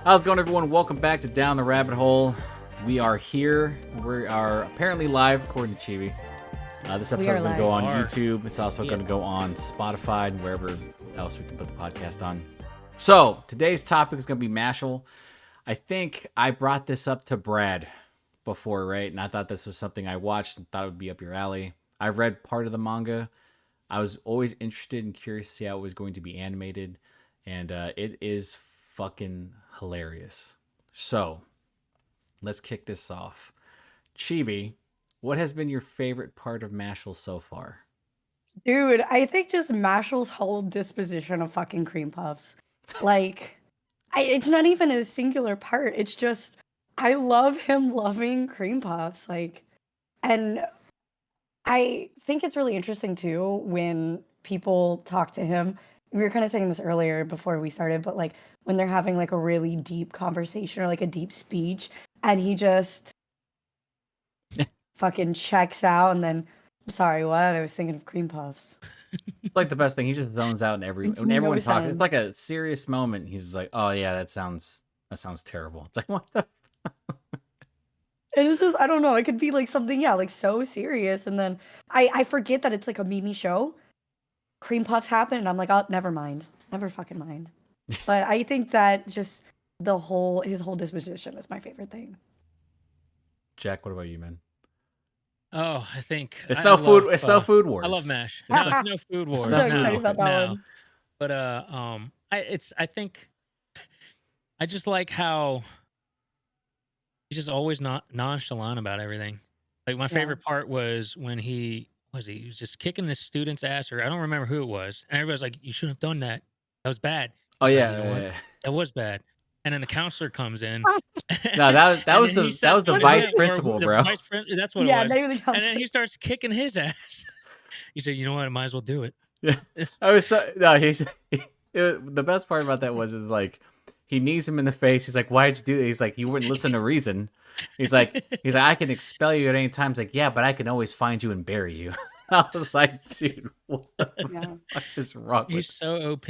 How's it going, everyone? Welcome back to Down the Rabbit Hole. We are here. We are apparently live, according to Chibi. This episode is going to go on YouTube. It's also going to go on Spotify and wherever else we can put the podcast on. So, today's topic is going to be Mashle. I think I brought this up to Brad before, right? And I thought this was something I watched and thought it would be up your alley. I read part of the manga. I was always interested and curious to see how it was going to be animated. And it is fucking hilarious. So, let's kick this off. Chibi, what has been your favorite part of Mashle so far? Dude, I think just Mashle's whole disposition of fucking cream puffs. Like, it's not even a singular part. It's just, I love him loving cream puffs. Like, and I think it's really interesting too when people talk to him. We were kind of saying this earlier before we started, but like when they're having like a really deep conversation or like a deep speech and he just fucking checks out and then, sorry, what? I was thinking of cream puffs. It's like the best thing. He just zones out when everyone talks. It's like a serious moment. He's like, "Oh yeah, that sounds terrible." It's like, what the? And it's just, I don't know. It could be like something, yeah, like so serious, and then I forget that it's like a Mimi show. Cream puffs happen, and I'm like, oh, never mind, never fucking mind. But I think that just his whole disposition is my favorite thing. Jack, what about you, man? Oh, I think it's no food wars. I love MASH. It's no food wars. I'm so excited about that one. But I think I just like how he's just always not nonchalant about everything. Like my favorite part was when he was just kicking the student's ass, or I don't remember who it was, and everybody's like, "You shouldn't have done that. That was bad." He's like, yeah, you know what? That was bad. And then the counselor comes in. No, that was the vice principal, bro. That's what it was. And then he starts kicking his ass. He said, "You know what? I might as well do it." Yeah. The best part about that was like he knees him in the face. He's like, "Why'd you do that?" He's like, "You wouldn't listen to reason." He's like, "I can expel you at any time." He's like, "Yeah, but I can always find you and bury you." I was like, "Dude, what the fuck is wrong?" He's so OP.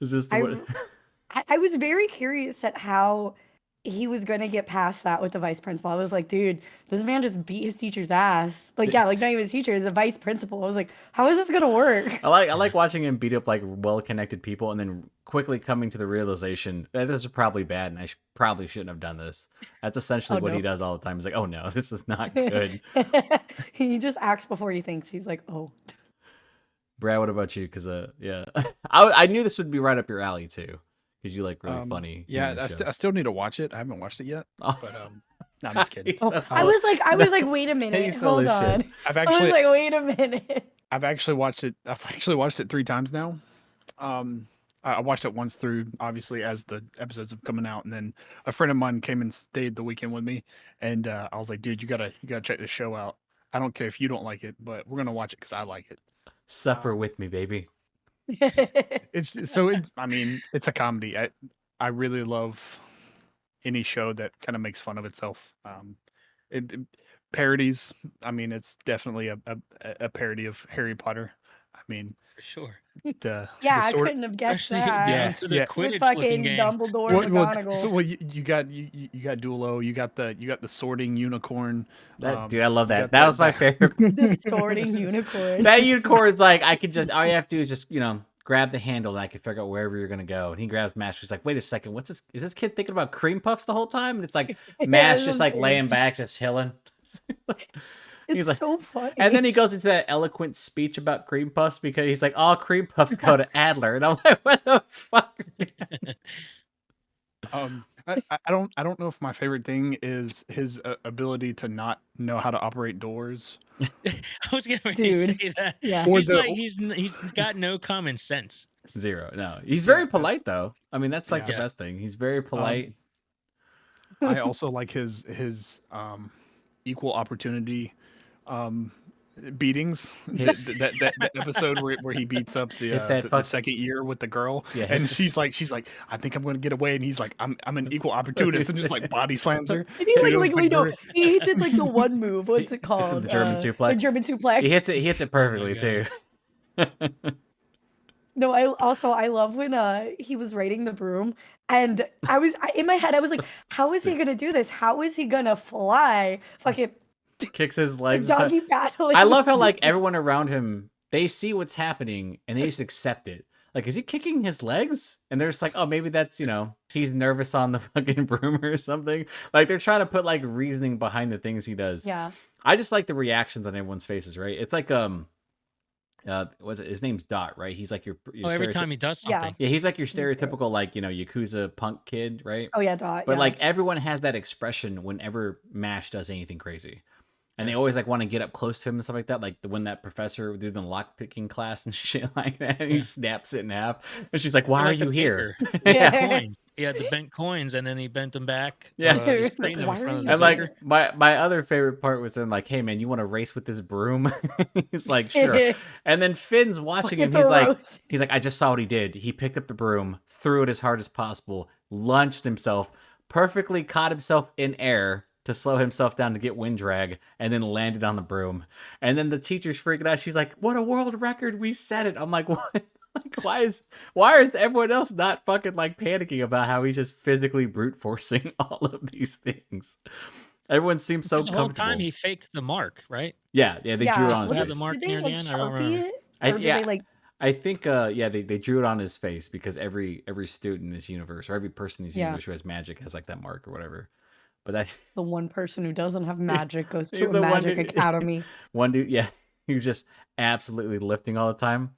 It's just I was very curious at how he was going to get past that with the vice principal. I was like, dude, this man just beat his teacher's ass. Like, yeah, like not even his teacher, it's a vice principal. I was like, how is this going to work? I like watching him beat up like well-connected people and then quickly coming to the realization that this is probably bad and I probably shouldn't have done this. That's essentially what he does all the time. He's like, oh no, this is not good. He just acts before he thinks. He's like, oh. Brad, what about you? Because yeah, I knew this would be right up your alley too. Because you like really funny. Yeah, I still need to watch it. I haven't watched it yet. But no, I'm just kidding. I was like, wait a minute, hold on. I was like, wait a minute. I've actually watched it 3 times now. I watched it once through, obviously, as the episodes have coming out, and then a friend of mine came and stayed the weekend with me, and I was like, dude, you gotta check this show out. I don't care if you don't like it, but we're gonna watch it because I like it. Suffer with me, baby. It's a comedy. I really love any show that kind of makes fun of itself. It parodies. I mean, it's definitely a parody of Harry Potter. I mean, for sure. I couldn't have guessed that. Yeah. With fucking Dumbledore, McGonagall. So you got Duelo. You got the sorting unicorn. Dude, I love that. That was my favorite. The sorting unicorn. That unicorn is like, I could just, all you have to do is just, grab the handle and I can figure out wherever you're gonna go. And he grabs Mash. He's like, wait a second, what's this? Is this kid thinking about cream puffs the whole time? And it's like Mash just like laying back, just chilling. It's like, so funny. And then he goes into that eloquent speech about cream puffs because he's like, all cream puffs go to Adler. And I'm like, what the fuck? I don't know if my favorite thing is his ability to not know how to operate doors. I was gonna say that. Yeah. He's got no common sense. Zero. No, he's very polite though. I mean, that's like the best thing. He's very polite. I also like his equal opportunity beatings. That episode where he beats up the second year with the girl, and she's like, I think I'm gonna get away, and he's like, I'm an equal opportunist, and just like body slams her. And he he did like the one move. What's it called? The German suplex. The German suplex. He hits it perfectly too. No, I love when he was raiding the broom, and in my head I was like, how is he gonna do this? How is he gonna fly? Fucking Kicks his like legs. doggy paddling. I love how like everyone around him, they see what's happening and they just accept it. Like, is he kicking his legs? And they're just like, oh, maybe that's, he's nervous on the fucking broom or something. Like, they're trying to put like reasoning behind the things he does. Yeah. I just like the reactions on everyone's faces, right? It's like what's it? His name's Dot, right? He's like your every time he does something. Yeah, he's like your stereotypical like, Yakuza punk kid, right? Oh yeah, Dot. But yeah. like everyone has that expression whenever MASH does anything crazy. And they always like want to get up close to him and stuff like that. Like when that professor would do the lockpicking class and shit like that, and he snaps it in half. And she's like, "Why are you here?" Coins. He had the bent coins, and then he bent them back. Yeah. He straightened them in front of the And figure. like my other favorite part was then like, "Hey man, you want to race with this broom?" He's like, "Sure." And then Finn's watching him. He's like, "I just saw what he did. He picked up the broom, threw it as hard as possible, launched himself, perfectly caught himself in air." To slow himself down to get wind drag, and then landed on the broom. And then the teacher's freaking out. She's like, "What a world record! We set it." I'm like, "What? Like, why is everyone else not fucking like panicking about how he's just physically brute forcing all of these things?" Everyone seems so comfortable. The whole time he faked the mark, right? Yeah, they drew it on his face. The mark near the end. I don't remember. I think they drew it on his face because every student in this universe or every person in this universe who has magic has like that mark or whatever. But the one person who doesn't have magic goes to a magic academy. One dude, yeah, he was just absolutely lifting all the time.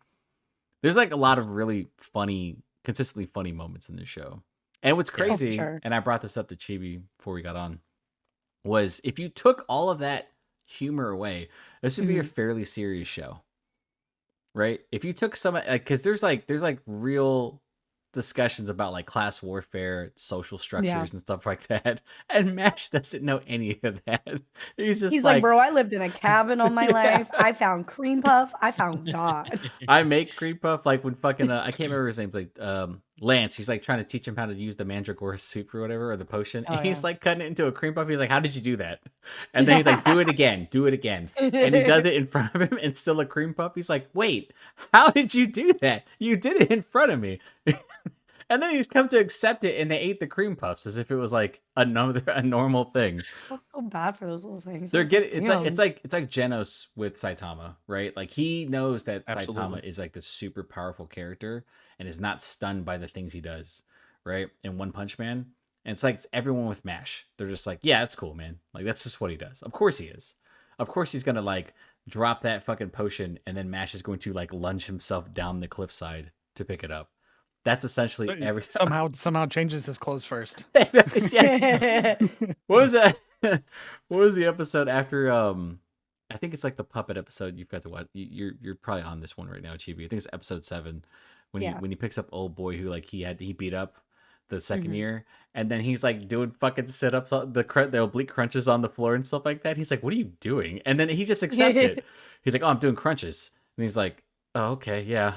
There's like a lot of really funny, consistently funny moments in this show. And what's crazy, and I brought this up to Chibi before we got on, was if you took all of that humor away, this would be a fairly serious show, right? If you took some, because there's real discussions about like class warfare, social structures and stuff like that, and MASH doesn't know any of that. He's like, bro, I lived in a cabin all my life. I found cream puff. I found God. I make cream puff like when fucking I can't remember his name, like Lance. He's like trying to teach him how to use the mandragora soup or whatever, or the potion, and he's like cutting it into a cream puff. He's like, "How did you do that?" And then he's like, do it again, and he does it in front of him, and still a cream puff. He's like, "Wait, how did you do that? You did it in front of me." And then he's come to accept it, and they ate the cream puffs as if it was like a normal thing. I feel so bad for those little things. They're getting it's like Genos with Saitama, right? Like he knows that Saitama is like this super powerful character and is not stunned by the things he does, right? In One Punch Man, and it's like everyone with MASH. They're just like, yeah, it's cool, man. Like that's just what he does. Of course he is. Of course he's gonna like drop that fucking potion, and then MASH is going to like lunge himself down the cliffside to pick it up. That's essentially every somehow changes his clothes first. What was that? What was the episode after? I think it's like the puppet episode. You've got to watch. You're probably on this one right now, Chibi. I think it's episode 7 when he picks up old boy who like he beat up the second year, and then he's like doing fucking sit ups, the oblique crunches on the floor and stuff like that. He's like, "What are you doing?" And then he just accepts it. He's like, "Oh, I'm doing crunches," and he's like, "Oh, okay, yeah."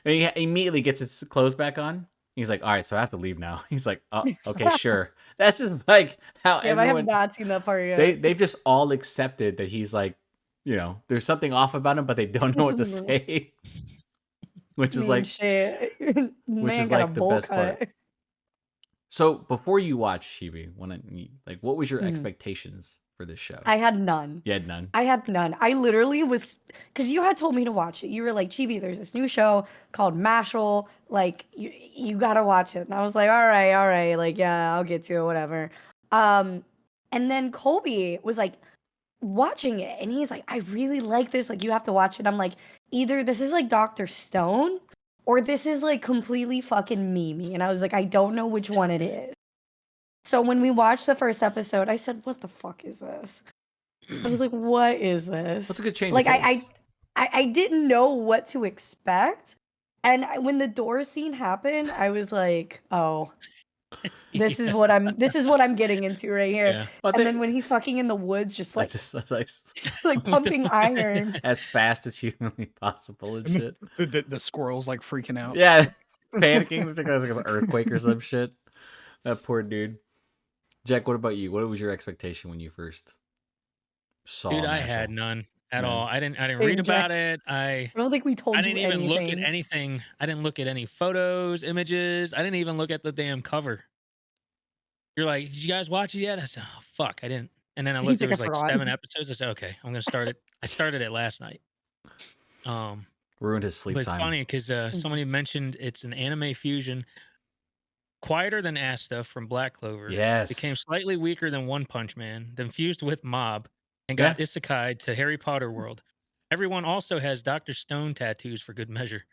And he immediately gets his clothes back on. He's like, "All right, so I have to leave now." He's like, "Oh, okay, sure." That's just like how everyone. I have not seen that part yet. They've just all accepted that he's like, there's something off about him, but they don't know what to say. Which is like, which is like the best part. So before you watch Chibi, what was your expectations for this show? I had none. You had none? I had none. I literally was, because you had told me to watch it. You were like, Chibi, there's this new show called Mashle. Like, you gotta watch it. And I was like, all right. Like, yeah, I'll get to it, whatever. And then Colby was like watching it, and he's like, I really like this. Like, you have to watch it. I'm like, either this is like Dr. Stone, or this is like completely fucking Mimi. And I was like, I don't know which one it is. So when we watched the first episode, I said, what the fuck is this? I was like, what is this? That's a good change. Like, I didn't know what to expect. And when the door scene happened, I was like, oh, this is what I'm getting into right here. Yeah. Well, and then when he's fucking in the woods, just like pumping iron as fast as humanly possible and shit. The squirrels like freaking out. Yeah, panicking. Think it was like an earthquake or some shit. That poor dude. Jack, what about you? What was your expectation when you first saw? Dude, Mashle? I had none. at Man. all. I didn't Same, read about Jack. it. I don't think we told I you didn't even look at anything. anything. I didn't look at any photos, images. I didn't even look at the damn cover. You're like, did you guys watch it yet? I said, oh fuck, I didn't. And then I looked. He's There like, I was like forgot. 7 episodes. I said, okay, I'm gonna start it. I started it last night. Ruined his sleep But it's time. funny because somebody mentioned it's an anime fusion, quieter than Asta from Black Clover. Became Yes. slightly weaker than One Punch Man, then fused with Mob, and Yeah. got isekai to Harry Potter world. Everyone also has Dr. Stone tattoos for good measure.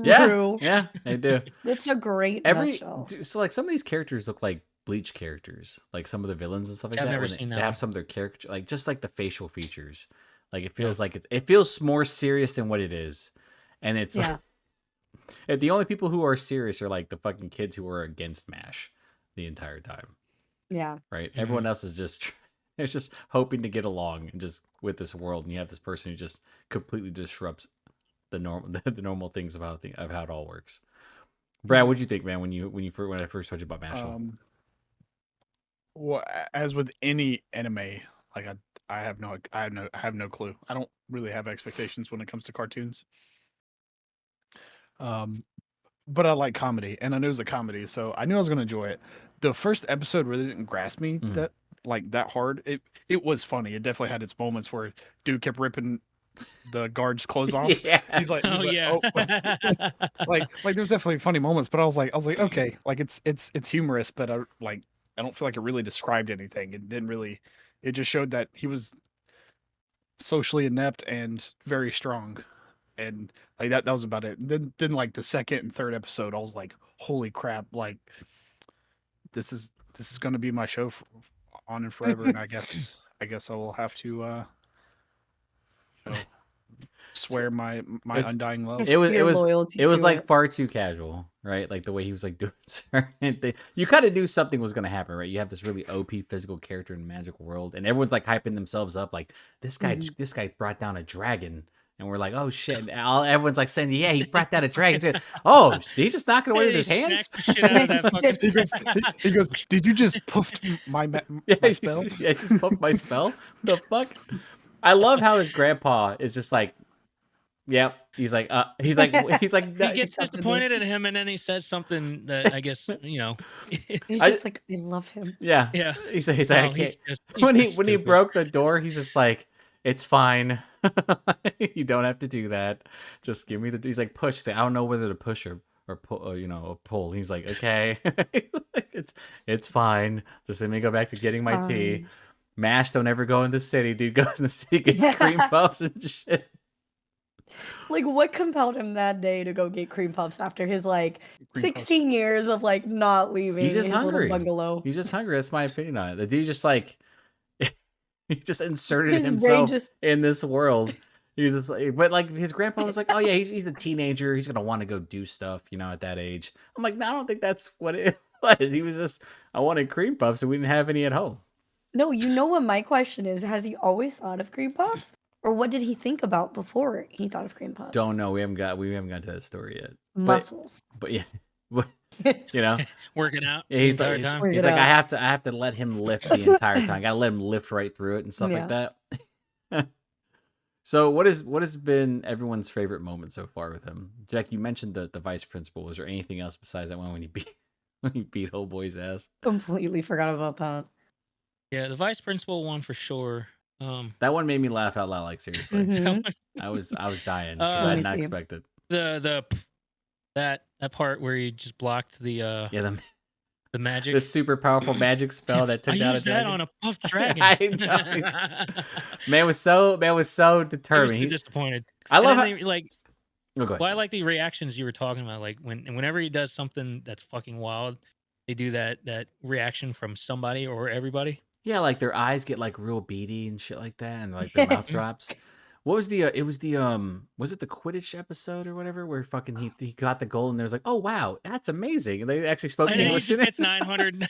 Yeah. True. Yeah, they do. That's a great Every nutshell. so like some of these characters look like Bleach characters, like some of the villains and stuff like I've that. never when seen they that have one. some of their character, like just like the facial features. Like it feels like it feels more serious than what it is, and it's Yeah. like, the only people who are serious are like the fucking kids who are against MASH the entire time, Yeah. right? Everyone else is just they're just hoping to get along and just with this world, and you have this person who just completely disrupts the normal things of how it all works. Brad, what'd you think, man, when I first told you about Mashle? Well, as with any anime, like I have no clue. I don't really have expectations when it comes to cartoons. But I like comedy, and I knew it was a comedy, so I knew I was gonna enjoy it. The first episode really didn't grasp me that hard. It was funny. It definitely had its moments where dude kept ripping the guard's clothes off. Yeah. He's like, Yeah. oh, like there's definitely funny moments, but I was like, okay, like it's humorous, but I don't feel like it really described anything. It didn't really. It just showed that he was socially inept and very strong, and like that was about it. Then like the second and third episode, I was like, holy crap, like this is going to be my show on and forever, and I guess I will have to you know, swear my undying love. It Your loyalty was to like it. far too casual, right? Like the way he was like doing certain things. You kind of knew something was gonna happen, right? You have this really OP physical character in the magical world, and everyone's like hyping themselves up, like this guy brought down a dragon, and we're like, oh shit! And everyone's like saying, yeah, he brought down a dragon. Oh, he's just knocking away with his hands. Smacked the shit out of that fucking. He goes, did you just puffed my spell? Yeah, just pumped my spell. The fuck! I love how his grandpa is just like, yep. He's like, He gets Accepted disappointed this. in him, and then he says something that I guess He's just like, I love him. yeah. Yeah. He's like, Oh, I can't. When he broke the door, he's just like, it's fine. You don't have to do that. Just give me the. He's like, push. I don't know whether to push or pull, or pull. He's like, okay, it's fine. Just let me go back to getting my tea. Mash don't ever go in the city. Dude goes in the city, gets cream puffs and shit. Like, what compelled him that day to go get cream puffs after his like Cream 16 years of like not leaving He's just his hungry. little bungalow? He's just hungry. That's my opinion on it. The dude just like he just inserted His brain himself just- in this world. He's just like, but like his grandpa was like, oh yeah, he's a teenager. He's gonna want to go do stuff, at that age. I'm like, no, I don't think that's what it was. He was just, I wanted cream puffs, and we didn't have any at home. No, you know what my question is? Has he always thought of cream puffs? Or what did he think about before he thought of cream puffs? Don't know. We haven't got to that story yet. Muscles. But yeah, working out. Yeah, he's the like, entire time. he's like, I have to let him lift the entire time. I gotta let him lift right through it and stuff like that. So what has been everyone's favorite moment so far with him? Jack, you mentioned the vice principal. Was there anything else besides that one when he beat old boy's ass? Completely forgot about that. Yeah, the vice principal one for sure. That one made me laugh out loud. Like seriously, I was dying because I did not expect it. That part where he just blocked the the magic, the super powerful magic spell that took down a dragon. I used that on a puffed dragon. I know. Man was so determined. He was disappointed. I love how, I like the reactions you were talking about. Like whenever he does something that's fucking wild, they do that reaction from somebody or everybody. Yeah, like their eyes get like real beady and shit like that, and like their mouth drops. What was the? It was the was it the Quidditch episode or whatever where fucking he got the goal and there was like, oh wow, that's amazing, and they actually spoke English. He just gets 900.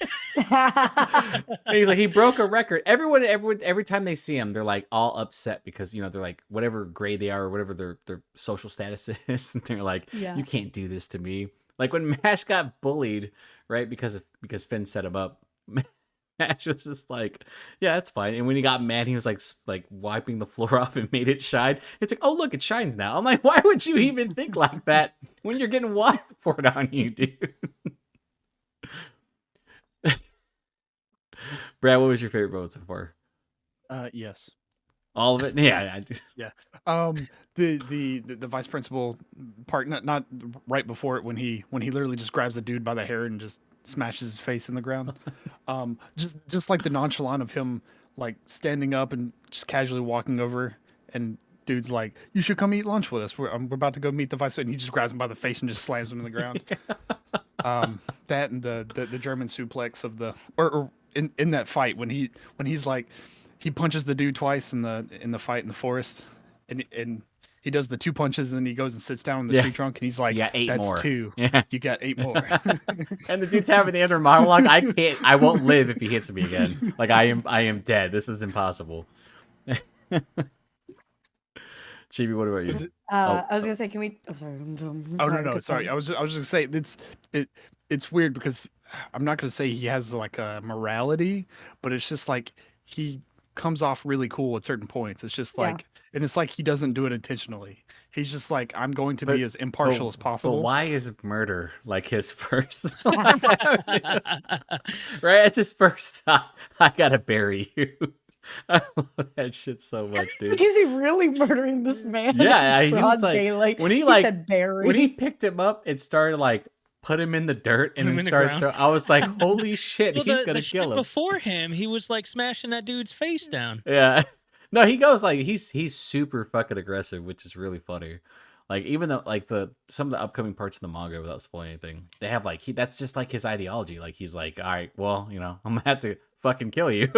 He's like, he broke a record. Everyone, every time they see him, they're like all upset because they're like whatever grade they are or whatever their social status is, and they're like, you can't do this to me. Like when Mash got bullied, right? Because Finn set him up. Mash was just like, yeah, that's fine. And when he got mad, he was like wiping the floor off and made it shine. It's like, oh look, it shines now. I'm like, why would you even think like that when you're getting water poured on you, dude? Brad, what was your favorite moment so far? Yes. All of it? Yeah. The vice principal part, not right before it when he literally just grabs the dude by the hair and just smashes his face in the ground. Just like the nonchalant of him like standing up and just casually walking over, and dude's like, "You should come eat lunch with us. We're about to go meet the vice," and he just grabs him by the face and just slams him in the ground. That and the German suplex of the or in that fight when he's like, he punches the dude twice in the fight in the forest, and he does the 2 punches and then he goes and sits down in the tree trunk and he's like, you got 8 "That's more. 2. Yeah. You got 8 more." And the dude's having the inner monologue. I won't live if he hits me again. Like I am dead. This is impossible. Chibi, what about you? I was gonna say, can we? Oh, sorry. No. Sorry. I was just gonna say it's weird because I'm not gonna say he has like a morality, but it's just like he comes off really cool at certain points. It's just like, and it's like he doesn't do it intentionally. He's just like, I'm going to be as impartial as possible. But why is murder like his first? Right? It's his first thought. I gotta bury you. I love that shit so much, dude. Is he really murdering this man? Yeah, he was like, daylight? when he said bury. when he picked him up, it started like put him in the dirt and then started. I was like, holy shit, he's gonna kill him. Before him, he was like smashing that dude's face down. Yeah, no, he goes like he's super fucking aggressive, which is really funny. Like even though like some of the upcoming parts of the manga, without spoiling anything, they have like that's just like his ideology. Like he's like, all right, well, I'm gonna have to fucking kill you.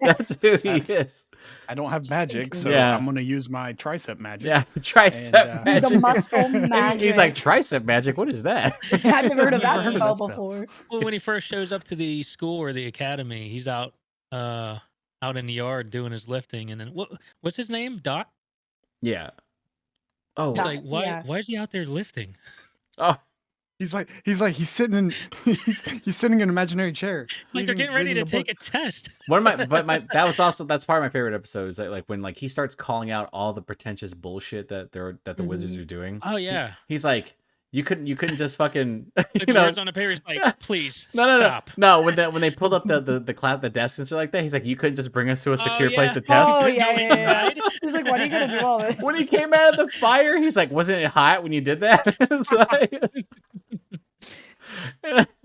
That's who he is. I don't have magic, so I'm gonna use my tricep magic. Yeah, tricep magic. The muscle magic. He's like, tricep magic? What is that? I've never heard of that spell before. Well, when he first shows up to the school or the academy, he's out in the yard doing his lifting, and then what's his name? Dot? Yeah. Oh, he's like, why is he out there lifting? Oh, he's sitting in an imaginary chair. Like they're getting ready to take a test. That's part of my favorite episode is that like when like he starts calling out all the pretentious bullshit that the wizards are doing. Oh yeah. He's like, you couldn't just fucking like the words on the paper is like, please stop. No, when they pulled up the desk and stuff like that, he's like, you couldn't just bring us to a secure place to test. Oh yeah. He's like, why are you gonna do all this? When he came out of the fire, he's like, wasn't it hot when you did that? It's like...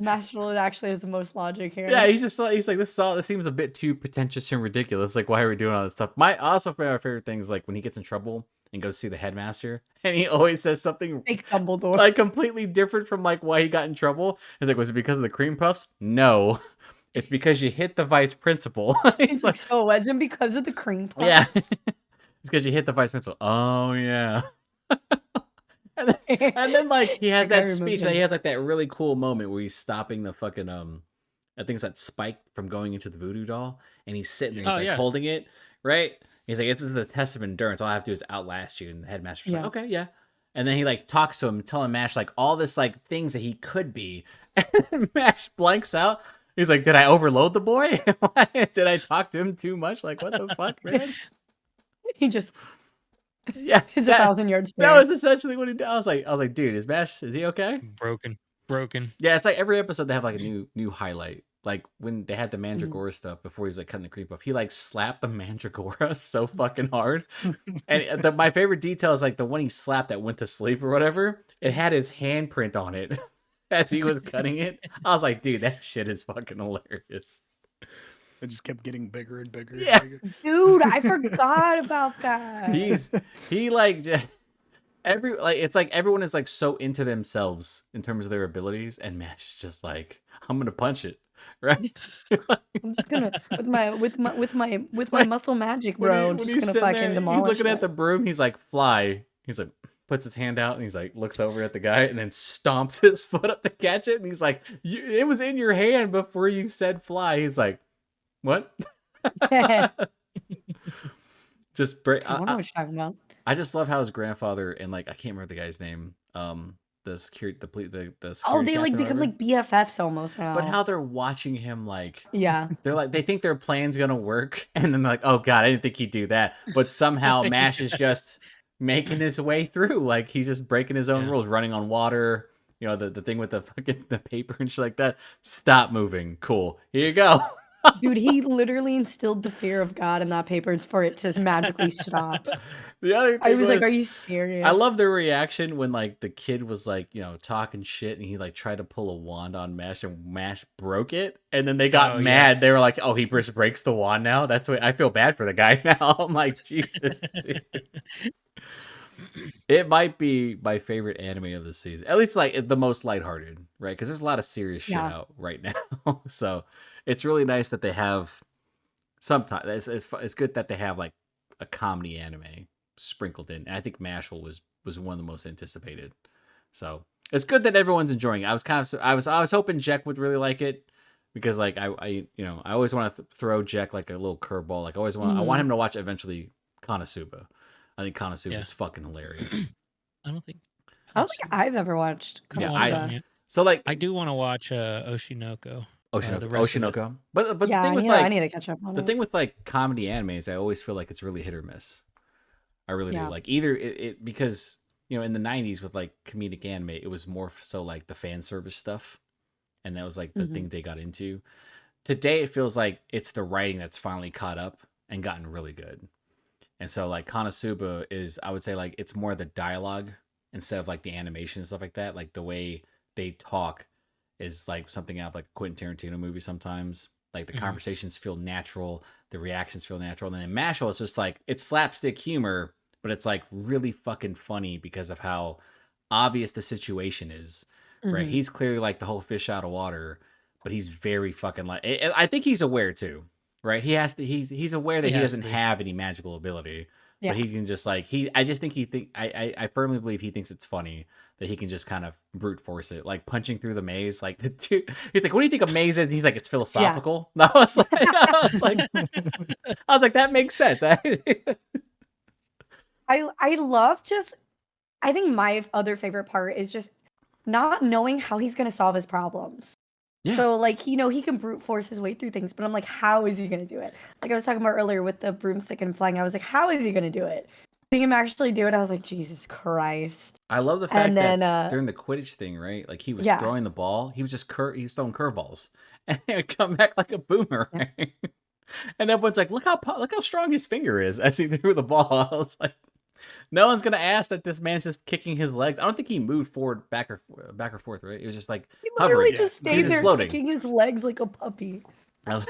Mashle actually has the most logic here. Yeah, he's like, this seems a bit too pretentious and ridiculous. Like, why are we doing all this stuff? My favorite thing is like when he gets in trouble and goes to see the headmaster, and he always says something fake Dumbledore, like completely different from like why he got in trouble. He's like, was it because of the cream puffs? No, it's because you hit the vice principal. He's like, so it wasn't because of the cream puffs. Yeah, it's because you hit the vice principal. Oh yeah. And then like he has that speech that he has like that really cool moment where he's stopping the fucking I think it's that Spike from going into the voodoo doll, and he's sitting there, he's holding it, right? He's like, it's the test of endurance. All I have to do is outlast you. And the headmaster's like, okay, yeah. And then he like talks to him, telling Mash like all this like things that he could be. And Mash blanks out. He's like, did I overload the boy? Did I talk to him too much? Like, what the fuck, man? He just it's 1,000 yards. That was essentially what he did. I was like, dude, is he okay? Broken. Yeah, it's like every episode they have like a new highlight. Like when they had the Mandragora stuff before he was like cutting the cream puff, he like slapped the Mandragora so fucking hard. And my favorite detail is like the one he slapped that went to sleep or whatever. It had his handprint on it as he was cutting it. I was like, dude, that shit is fucking hilarious. It just kept getting bigger and bigger. Yeah, and bigger. Dude, I forgot about that. It's like everyone is like so into themselves in terms of their abilities, and Mash is just like, I'm gonna punch it. Right, I'm just gonna with my muscle magic, bro. When he's just gonna fucking demolish. He's looking at the broom. He's like, fly. He's like, puts his hand out and he's like, looks over at the guy and then stomps his foot up to catch it. And he's like, it was in your hand before you said fly. He's like, what? Just break. I don't know what you're talking about. I just love how his grandfather and like I can't remember the guy's name. security Oh, security they like captain or become whatever. like BFFs almost now. But how they're watching him like Yeah. they're like they think their plan's gonna work, and then they're like, oh god, I didn't think he'd do that. But somehow Mash is just making his way through. Like he's just breaking his own Yeah. rules, running on water. You know, the thing with the fucking the paper and shit like that. Stop moving. Cool. Here you go. Dude, he literally instilled the fear of God in that paper for it to magically stop. The other I thing was like, are was, you serious? I love their reaction when like the kid was like, you know, talking shit and he like tried to pull a wand on Mash and Mash broke it. And then they got Oh, yeah. mad. They were like, oh, he just breaks the wand now. That's what I feel bad for the guy now. I'm like, Jesus, dude. It might be my favorite anime of the season. At least like the most lighthearted, right? Because there's a lot of serious shit Yeah. out right now. So it's really nice that they have sometimes it's good that they have like a comedy anime sprinkled in. And I think Mashle was one of the most anticipated. So it's good that everyone's enjoying it. I was hoping Jack would really like it because like I always want to throw Jack like a little curveball. Like I want him to watch eventually Konosuba. I think Konosuba is fucking hilarious. I don't think I've ever watched Yeah, Konosuba. So like I do want to watch Oshinoko. the rest of it. Oshinoko. But the Yeah, thing with I like need to catch up on the it. thing with like comedy animes, I always feel like it's really hit or miss. I really do. Yeah. Like either it because in the 90s with like comedic anime, it was more so like the fan service stuff, and that was like the thing they got into. Today, it feels like it's the writing that's finally caught up and gotten really good. And so like Konosuba is, I would say like it's more the dialogue instead of like the animation and stuff like that. Like the way they talk is like something out of like a Quentin Tarantino movie sometimes. Like the conversations feel natural, the reactions feel natural. And then in Mashle, it's just like it's slapstick humor, but it's like really fucking funny because of how obvious the situation is. Right? He's clearly like the whole fish out of water, but he's very fucking like I think he's aware too. Right? He's aware that he doesn't have any magical ability. Yeah. But he can just like I firmly believe he thinks it's funny that he can just kind of brute force it, like punching through the maze. Like the dude, he's like, "What do you think a maze is?" And he's like, "It's philosophical." Yeah. I was like, that makes sense. I love I think my other favorite part is just not knowing how he's gonna solve his problems. Yeah. So like, he can brute force his way through things, but I'm like, how is he gonna do it? Like I was talking about earlier with the broomstick and flying, I was like, how is he gonna do it? Seeing him actually do it, I was like, Jesus Christ. I love the fact that during the Quidditch thing, right? Like he was throwing the ball, he was just he was throwing curveballs, and it would come back like a boomerang. Yeah. And everyone's like, look how strong his finger is as he threw the ball. I was like, no one's gonna ask that this man's just kicking his legs. I don't think he moved forward, back or forth, right? It was just like he literally hovering. just stayed there kicking his legs like a puppy. I was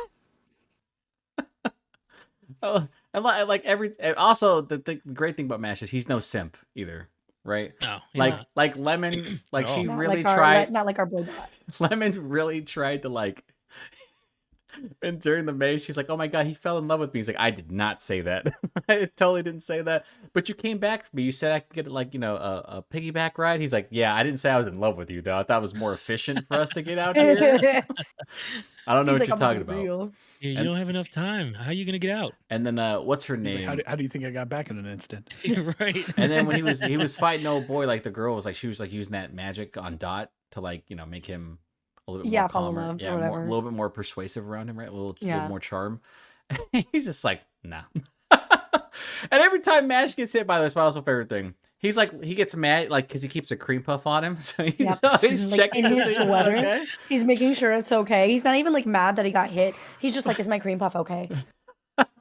and like also the great thing about Mash is he's no simp either, right? No, like Lemon, like she Not really like tried. Not like our boy Dot. Lemon really tried to like. And during the maze, she's like, "Oh my god, he fell in love with me." He's like, "I did not say that. I totally didn't say that. But you came back for me. You said I could get like a piggyback ride." He's like, "Yeah, I didn't say I was in love with you though. I thought it was more efficient for us to get out here." I don't know what you're talking about. Yeah, you don't have enough time. How are you gonna get out? And then what's her name? Like, how do you think I got back in an instant? Right. And then when he was fighting old boy, like the girl was like, she was like using that magic on Dot to like make him a little bit more calmer, a little bit more persuasive around him, right? A little more charm. He's just like, nah. And every time Mash gets hit, by the way, it's my also favorite thing. He's like, he gets mad like because he keeps a cream puff on him, so he's always like, checking in his sweater. Okay. He's making sure it's okay. He's not even like mad that he got hit. He's just like, is my cream puff okay?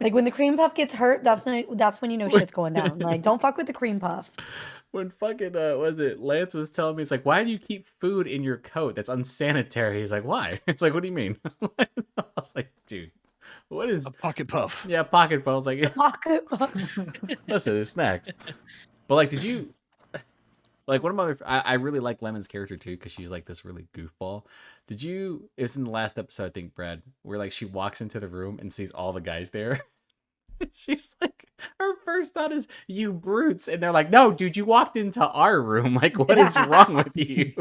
Like when the cream puff gets hurt, that's when you know shit's going down. Like, don't fuck with the cream puff. When fucking Lance was telling me, it's like, why do you keep food in your coat? That's unsanitary. He's like, why? It's like, what do you mean? I was like, dude, what is a pocket puff? Yeah, pocket puff. I was like, pocket puff. Listen, there's snacks. But like, did you like one of my? I really like Lemon's character too because she's like this really goofball. Did you? It was in the last episode, I think, Brad, where like she walks into the room and sees all the guys there. She's like, her first thought is, "You brutes," and they're like, "No, dude, you walked into our room. Like, what is wrong with you?"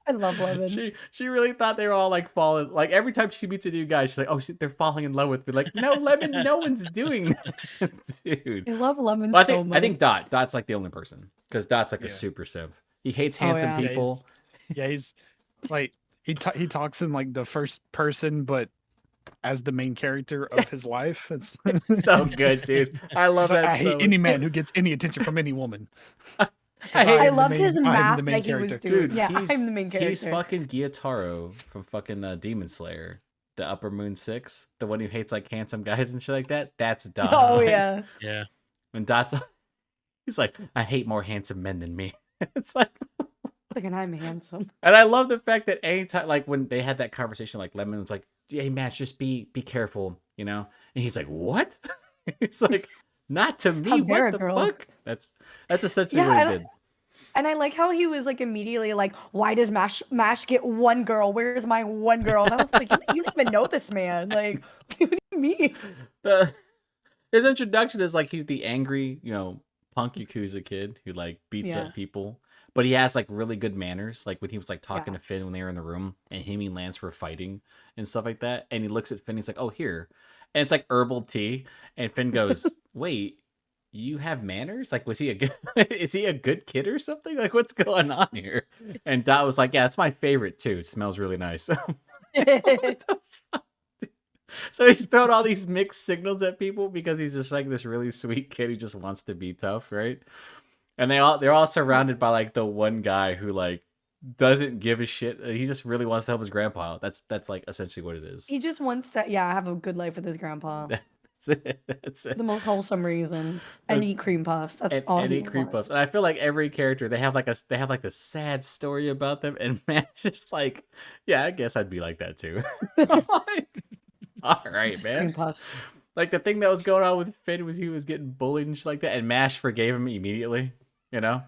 I love Lemon. She really thought they were all like falling. Like every time she meets a new guy, she's like, "Oh, they're falling in love with me." Like, no, Lemon, no one's doing that, dude. I love Lemon much. I think Dot's like the only person because Dot's like a super simp. He hates handsome yeah. people. He's like he talks in like the first person, but as the main character of his life. It's So good, dude. I love like, that I hate so any much. man who gets any attention from any woman. I 'Cause hate- I am the loved main- his I am math the main that he was character. doing. Dude, Yeah, he's I'm the main character. he's fucking Gyataro from fucking Demon Slayer, the Upper Moon 6, the one who hates like handsome guys and shit like that. That's Dot. Oh Like, yeah. Yeah. when Dot's, he's like, I hate more handsome men than me. It's like, Like, and I'm handsome. and I love the fact that anytime, like when they had that conversation, like Lemon was like, "Hey, Matt, just be careful," you know. And he's like, "What?" He's like, "Not to me. How dare What a the girl?" fuck?" That's essentially Yeah, what he and did. And I like how he was like immediately like, "Why does Mash get one girl? Where's my one girl?" And I was like, "You don't even know this man. Like, what do you mean?" His introduction is like he's the angry, punk Yakuza kid who like beats Yeah. up people, but he has like really good manners. Like when he was like talking Yeah. to Finn when they were in the room, and him and Lance were fighting and stuff like that. And he looks at Finn, he's like, "Oh, here," and it's like herbal tea. And Finn goes, "Wait, you have manners? Like, was he a good? Is he a good kid or something? Like, what's going on here?" And Dot was like, "Yeah, it's my favorite too. It smells really nice." What the fuck? So he's throwing all these mixed signals at people because he's just like this really sweet kid who just wants to be tough, right? And they're all surrounded by like the one guy who like doesn't give a shit. He just really wants to help his grandpa out. That's like essentially what it is. He just wants to, have a good life with his grandpa. That's it. That's it. The most wholesome reason. And eat cream puffs. That's all And he eat cream puffs. wants. And I feel like every character they have like a sad story about them, and Matt's just like, yeah, I guess I'd be like that too. I'm like, all right, Just man. cream puffs. Like the thing that was going on with Finn was he was getting bullied and shit like that, and Mash forgave him immediately. You know,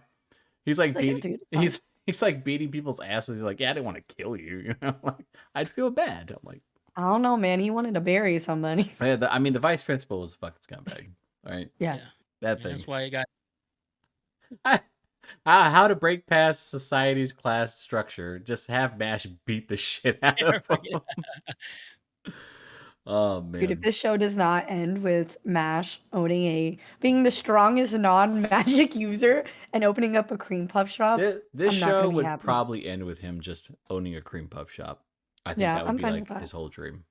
he's like Like, yeah, beating, dude, it's he's like beating people's asses. He's like, yeah, I didn't want to kill you. You know, like I'd feel bad. I'm like, I don't know, man. He wanted to bury somebody. yeah, the vice principal was a fucking scumbag. All right, Yeah. that And thing. that's why you got How to break past society's class structure? Just have Mash beat the shit out of him. Oh man. Dude, if this show does not end with Mash being the strongest non-magic user and opening up a cream puff shop, This I'm not gonna show be would happy. probably end with him just owning a cream puff shop. I think Yeah, that would I'm be fine like with that. his whole dream.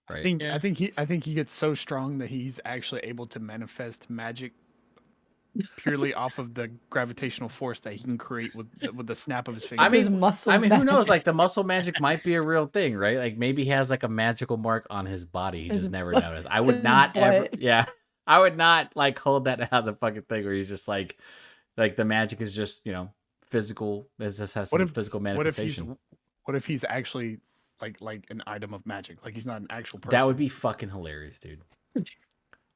Right. Yeah. I think he gets so strong that he's actually able to manifest magic purely off of the gravitational force that he can create with the snap of his fingers. His muscle who knows? magic. Like the muscle magic might be a real thing, right? Like maybe he has like a magical mark on his body. He His just never butt- noticed. I would his not ever. butt. Yeah, I would not like hold that out of the fucking thing where he's just like the magic is just physical. This has some physical manifestation. What if he's actually like an item of magic? Like he's not an actual person. That would be fucking hilarious, dude.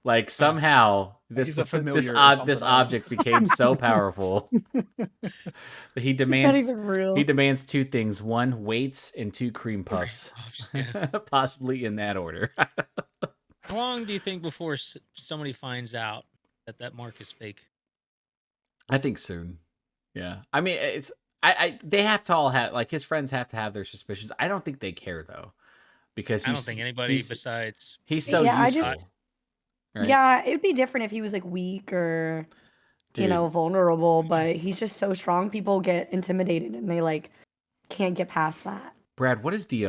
Like somehow this a familiar or something this else. object became so powerful that he It's not demands even real. he demands two things: one, weights, and two, cream puffs, Yeah. possibly in that order. How long do you think before somebody finds out that mark is fake? I think soon. Yeah, I mean it's they have to all have like his friends have to have their suspicions. I don't think they care though, because I don't think anybody besides he's so Yeah, useful. Right? Yeah, it'd be different if he was like weak or Dude. vulnerable, but he's just so strong. People get intimidated and they like can't get past that. Brad, what is the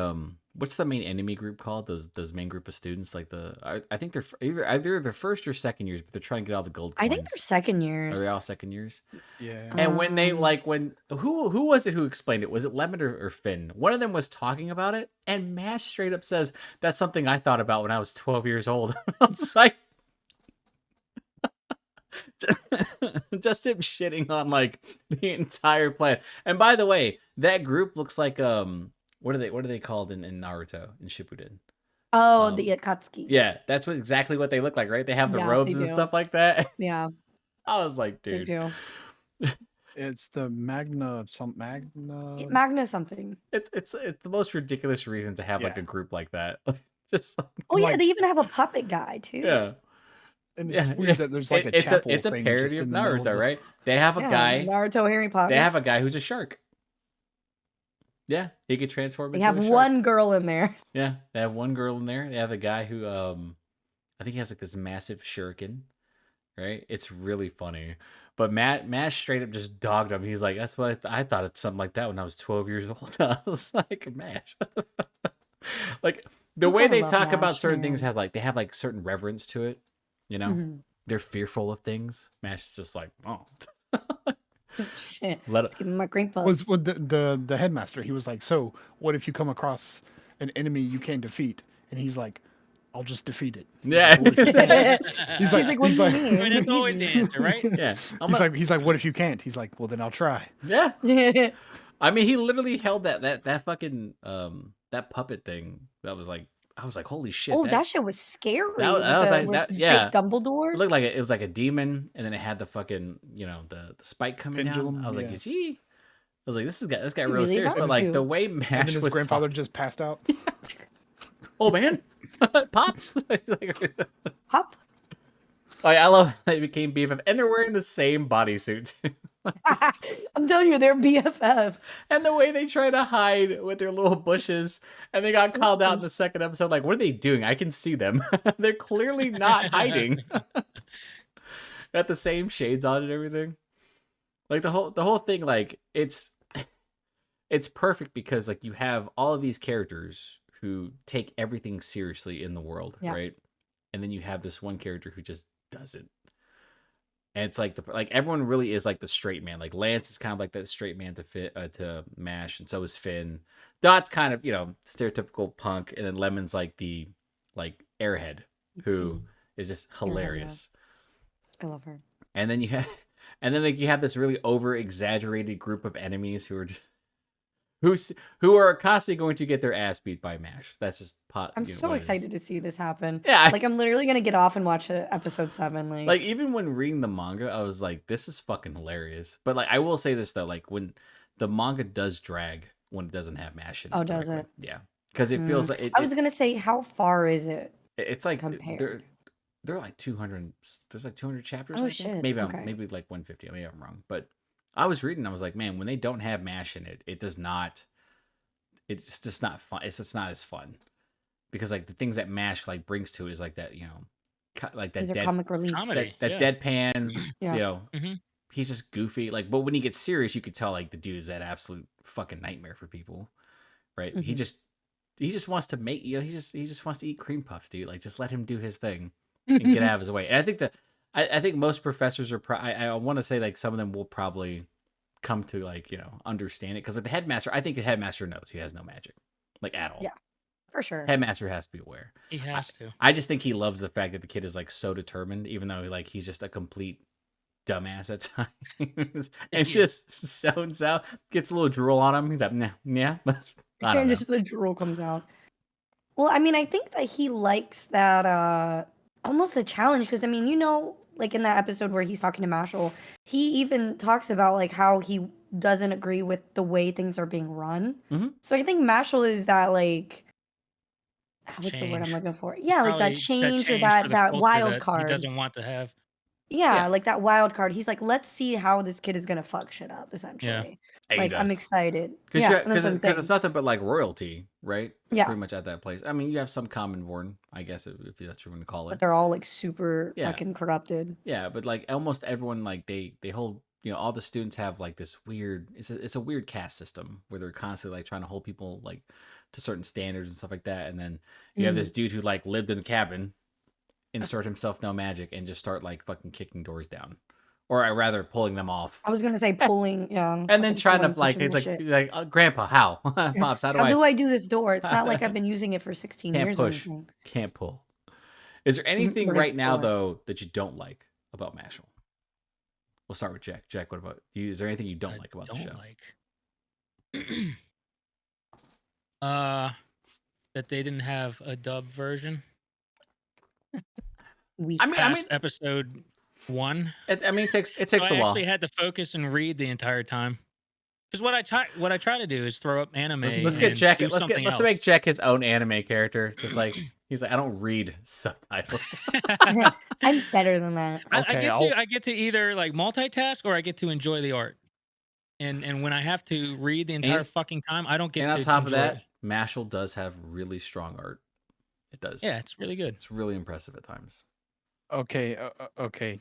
what's the main enemy group called? Those main group of students, like I think they're either their first or second years, but they're trying to get all the gold coins. I think they're second Are years. they all second years? Yeah. And when they who was it who explained it? Was it Lemon or Finn? One of them was talking about it, and Mash straight up says, "That's something I thought about when I was 12 years old." I was like, just him shitting on like the entire planet. And by the way, that group looks like what are they called in Naruto in Shippuden? Oh, the Akatsuki. Yeah, that's exactly what they look like, right? They have the Yeah, robes they and do. stuff like that. Yeah, I was like, they dude, do. It's the Magna Magna something. it's the most ridiculous reason to have like Yeah. a group like that. Just like, Oh yeah, Like- they even have a puppet guy too. yeah. And it's Yeah, weird that there's like a it's chapel it's a thing parody just of in the middle Naruto, the- right? They have a Yeah, guy. Naruto, Harry Potter. They have a guy who's a shark. Yeah, he could transform They into have a shark. one girl in there. Yeah, they have one girl in there. They have a guy who I think he has like this massive shuriken, right? It's really funny. But Mash straight up just dogged him. He's like, that's what I thought of something like that when I was 12 years old. I was like, Mash, what the fuck? Like the I way kinda they love talk about Mash, certain things man. have like they have like certain reverence to it. You know, Mhm. they're fearful of things. Mash is just like, oh, Shit. let Just give me my cream Was puffs. with the headmaster? He was like, "So, what if you come across an enemy you can't defeat?" And he's like, "I'll just defeat it." He's yeah, like, "What if you can't?" He's like, "What do you I mean, that's always the mean?" answer, right? yeah. He's like, "What if you can't?" He's like, "Well, then I'll try." Yeah. Easy. I mean, he literally held that fucking that puppet thing. That was like, I was like, holy shit. Oh, that shit was scary that was like with that. fake Yeah, Dumbledore. it looked like it was like a demon, and then it had the fucking the spike coming down. Pendulum, I was like, yeah. is he? I was like, this got He real really serious. But about like the you. way And then Mash his was grandfather talking, just passed out. oh man, pops. He's like, Hop. like, I love how they became BFF, and they're wearing the same bodysuit. I'm telling you, they're BFFs. And the way they try to hide with their little bushes, and they got called out in the second episode. Like, what are they doing? I can see them. They're clearly not hiding. Got the same shades on and everything. Like the whole thing, like it's perfect because like you have all of these characters who take everything seriously in the world, Yeah. right? And then you have this one character who just doesn't. And it's like everyone really is like the straight man. Like Lance is kind of like that straight man to Mash, and so is Finn. Dot's kind of stereotypical punk, and then Lemon's like the airhead who is just hilarious. I love her. And then you have you have this really over exaggerated group of enemies who are just, who are constantly going to get their ass beat by Mash. That's just I'm so excited to see this happen. Yeah, Like I'm literally gonna get off and watch episode 7. Like even when reading the manga, I was like, this is fucking hilarious. But like I will say this though, like when the manga does drag when it doesn't have Mash in it. Oh, does directly. it? Yeah. Because it feels like I was gonna say, how far is it it's like compared? they're like 200. There's like 200 chapters. Oh, I think. shit, Maybe okay. maybe like 150. Maybe I'm wrong. But I was reading. I was like, man, when they don't have Mash in it, it does not. It's just not fun. It's just not as fun because like the things that Mash like brings to it is like that like that These are dead comic relief. Comedy. that deadpan. Yeah. He's just goofy. Like, but when he gets serious, you could tell like the dude is that absolute fucking nightmare for people, right? He just wants to make he just wants to eat cream puffs, dude. Like, just let him do his thing and get out of his way. And I think that I think most professors are. I want to say like some of them will probably come to like understand it because like the headmaster. I think the headmaster knows he has no magic, like at all. Yeah, for sure. Headmaster has to be aware. He has to. I just think he loves the fact that the kid is like so determined, even though like he's just a complete dumbass at times and just zones out, gets a little drool on him. He's like, nah, yeah. I don't know. Just the drool comes out. Well, I mean, I think that he likes that almost the challenge because I mean, like in that episode where he's talking to Mashle, he even talks about like how he doesn't agree with the way things are being run. So I think Mashle is that like what's the word I'm looking for? Yeah, like that change or that wild card. He doesn't want to have. Yeah, like that wild card. He's like, let's see how this kid is gonna fuck shit up, essentially. Yeah, like I'm excited. Because it's nothing but like royalty, right? Yeah, pretty much at that place. I mean, you have some common born, I guess, if that's what you want to call it. But they're all like super fucking corrupted. Yeah, but like almost everyone, like they hold, all the students have like this weird. It's a weird caste system where they're constantly like trying to hold people like to certain standards and stuff like that. And then you have this dude who like lived in a cabin, insert himself no magic, and just start like fucking kicking doors down. Or I rather pulling them off. I was gonna say pulling, yeah. And then trying to like, it's like Grandpa, how? Pops, how do I do this door? It's not like I've been using it for 16 years. Push, or anything. Can't pull. Is there anything right now though that you don't like about Mashle? We'll start with Jack. Jack, what about you? Is there anything you don't like about the show? That they didn't have a dub version. I mean, episode 1. It takes a while. I actually had to focus and read the entire time. Because what I try to do is throw up anime. Let's get Jack. Let's make Jack his own anime character. Just like he's like, I don't read subtitles. I'm better than that. I get to either like multitask or I get to enjoy the art. And when I have to read the entire fucking time, I don't get to. And on top of that, Mashle does have really strong art. It does. Yeah, it's really good. It's really impressive at times. Okay,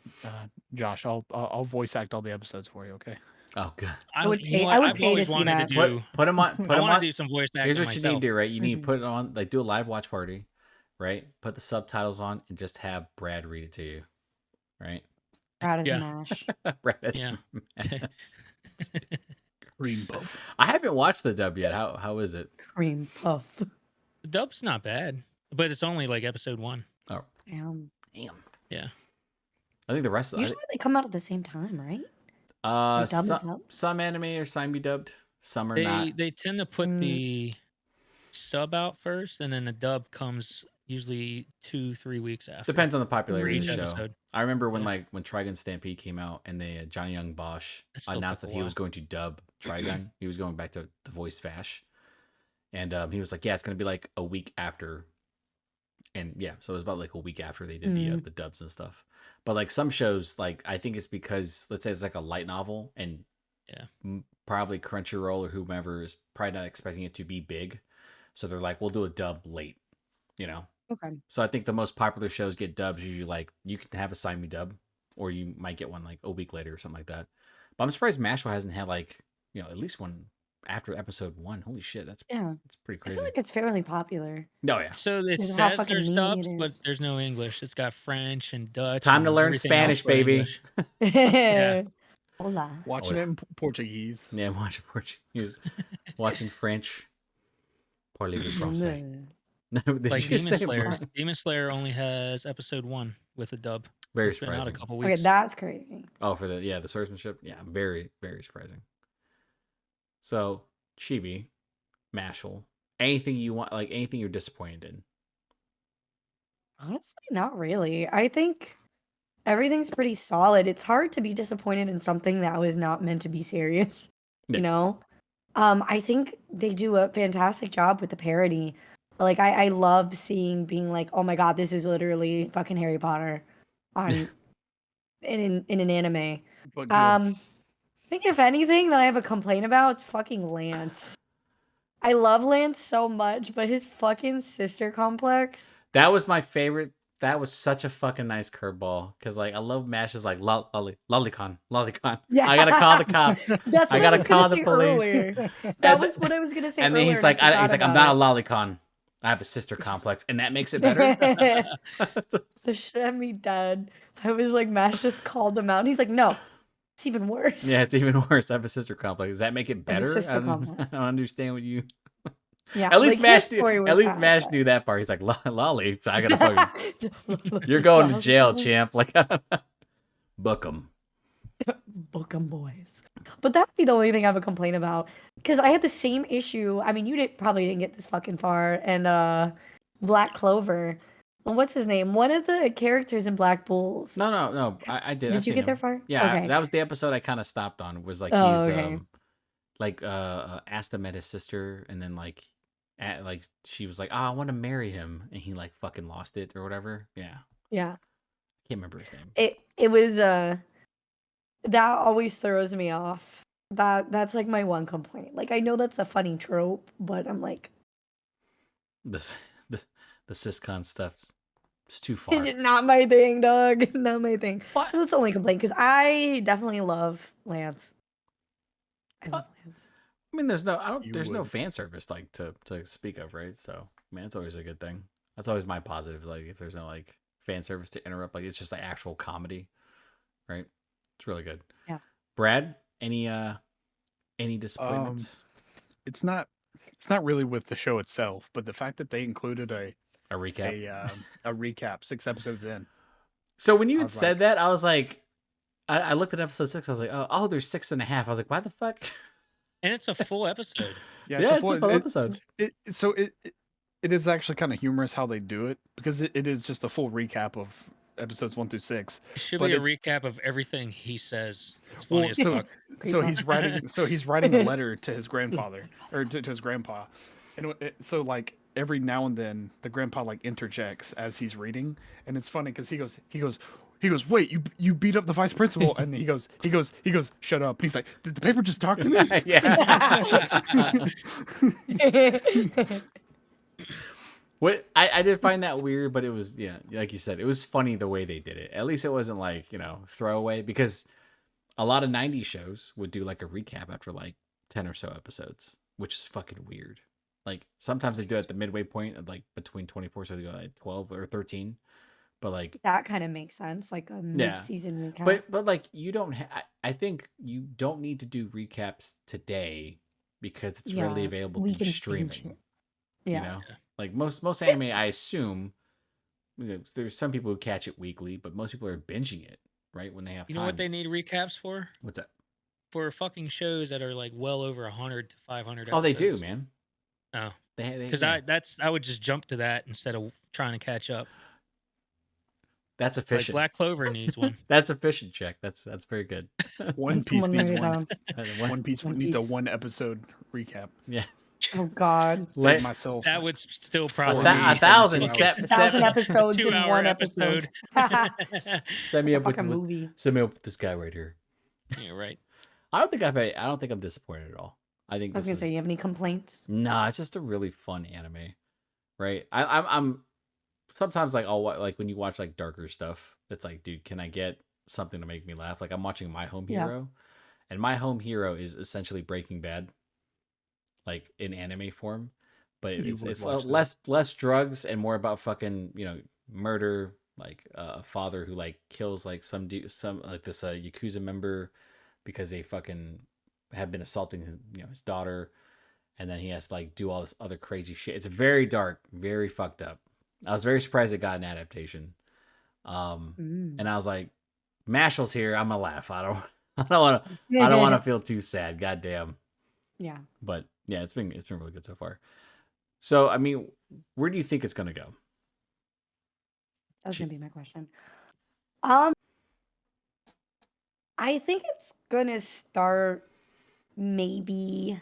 Josh, I'll voice act all the episodes for you. Okay. Oh, good. I would You know pay. what? I would I've pay to always see wanted to that. do. Put them on. Put I them want on. to do some voice acting Here's what you need myself. to do, right? You need to Mhm. put it on, like do a live watch party, right? Put the subtitles on and just have Brad read it to you, right? Brad is Yeah. Mash. Brad is Yeah. Cream puff. I haven't watched the dub yet. How is it? Cream puff. The dub's not bad, but it's only like episode 1. Oh, Damn. damn. Yeah. I think the rest of Usually they come out at the same time, right? The dub and sub? some anime are signed be dubbed, some are not. They tend to put Mm. the sub out first, and then the dub comes usually 2-3 weeks after. Depends on the for popularity of each the show. episode. I remember when Yeah. when Trigun Stampede came out and they Johnny Young Bosch It still announced took that a he was while. going to dub Trigun. He was going back to the voice Fash. And he was like, yeah, it's going to be like a week after. And yeah, so it was about like a week after they did the dubs and stuff. But like some shows, like I think it's because, let's say it's like a light novel and Yeah. probably Crunchyroll or whomever is probably not expecting it to be big. So they're like, we'll do a dub late, you know? Okay. So I think the most popular shows get dubs. Usually, like you can have a sign me dub, or you might get one like a week later or something like that. But I'm surprised Mashle hasn't had like at least one after episode 1. Holy shit, that's pretty I crazy. feel like it's fairly popular. Oh yeah. So it Because of how says fucking there's meaty dubs, it but is. there's no English. It's got French and Dutch. Time to and learn everything else Spanish, but baby. English. Yeah. Hola. Watching yeah. it in Portuguese. Yeah, watching Portuguese, watching French. Parlez-vous français? No, did Like you just say Demon Slayer. what? Demon Slayer only has episode 1 with a dub. Very It's been out a surprising. couple Okay, weeks. that's crazy. Oh, for the swordsmanship. Yeah, very very surprising. So Chibi, Mashle, anything you want, like anything you're disappointed in? Honestly, not really. I think everything's pretty solid. It's hard to be disappointed in something that was not meant to be serious. Yeah. You know? I think they do a fantastic job with the parody. Like I love being like, oh my god, this is literally fucking Harry Potter on in an anime. But good. I think if anything that I have a complaint about, it's fucking Lance. I love Lance so much, but his fucking sister complex. That was my favorite. That was such a fucking nice curveball because like I love Mash's like lolicon. Yeah. I gotta call the cops. That's I what gotta was call gonna the say police. earlier. That was what I was gonna say And then earlier. he's like, I I'm not a lolicon. I have a sister complex, and that makes it better. The shit had me dead. I was like, Mash just called him out. And he's like, no, it's even worse. Yeah, it's even worse. I have a sister complex. Does that make it I have a better? sister I don't complex. understand what you. Yeah, At least like, his Mash knew. story At was least sad, Mash but- knew that part. He's like, lolly. I gotta fucking. You're going to jail, champ. Like, book him. Book 'em, boys. But that'd be the only thing I have a complaint about. Because I had the same issue. I mean, you probably didn't get this fucking far. And Black Clover. What's his name? One of the characters in Black Bulls. No. I did. Did I've you seen get there him. far? Yeah, Okay. that was the episode I kind of stopped on. Was like Oh, he's okay. Asta met his sister, and then like she was like, oh, I want to marry him, and he like fucking lost it or whatever. Yeah, Yeah. can't remember his name. It was that always throws me off. That's like my one complaint. Like I know that's a funny trope, but I'm like, This the syscon stuff. It's too far. not my thing, dog. Not my thing. What? So that's the only complaint because I definitely love Lance. I love Lance. I mean, there's no You there's no would. fan service like to speak of, right? So, man, it's always a good thing. That's always my positive. Like, if there's no like fan service to interrupt, like it's just like actual comedy, right? It's really good. Yeah. Brad, any disappointments? It's not really with the show itself, but the fact that they included A recap. a recap 6 episodes in. So when you I had was said like- that, I was like, I looked at episode 6. I was like, oh, there's 6.5. I was like, why the fuck? And it's a full episode. Yeah, it's a full episode. It is actually kind of humorous how they do it because it is just a full recap of episodes 1 through 6. It should But be a it's- recap of everything he says. It's Well, funny as fuck. So he's writing a letter to his grandfather or to his grandpa, and so like every now and then the grandpa like interjects as he's reading, and it's funny because he goes, wait, you beat up the vice principal, and he goes, shut up. And he's like, did the paper just talk to me? Yeah. What I did find that weird, but it was like you said, it was funny the way they did it. At least it wasn't like throwaway, because a lot of '90s shows would do like a recap after like 10 or so episodes, which is fucking weird. Like sometimes they do it at the midway point of like between 24, so they go like 12 or 13. But like That kind of makes sense, like a yeah, mid-season recap. but like you don't. I think you don't need to do recaps today because it's readily available we through can binge streaming. it. Yeah. You know, like most anime, I assume there's some people who catch it weekly, but most people are binging it right when they have time. You know what they need recaps for? What's that? For fucking shows that are like well over 100 to 500 episodes. Oh, they do, man. Oh, because I would just jump to that instead of trying to catch up. That's efficient. Like Black Clover needs one. That's efficient, check. That's very good. One Piece needs one. One One Piece needs a 1 episode recap. Yeah. Oh God. Save myself. That would still probably be 1,000 1,000 episodes in 2-hour one episode. Send me up with movie. Send me up with this guy right here. Yeah, right. I don't think I'm disappointed at all. I think I was gonna say, you have any complaints? Nah, it's just a really fun anime, right? I'm sometimes like like when you watch like darker stuff, it's like, dude, can I get something to make me laugh? Like I'm watching My Home Hero, and My Home Hero is essentially Breaking Bad, like in anime form, but it's less drugs and more about fucking murder, like a father who like kills like some like this Yakuza member because they fucking have been assaulting his daughter, and then he has to like do all this other crazy shit. It's very dark, very fucked up. I was very surprised it got an adaptation. And I was like, Mashle's here, I'm gonna laugh. I don't want to feel too sad. Goddamn. Yeah. But yeah, it's been really good so far. So I mean, where do you think it's gonna go? That was gonna be my question. I think it's gonna start maybe.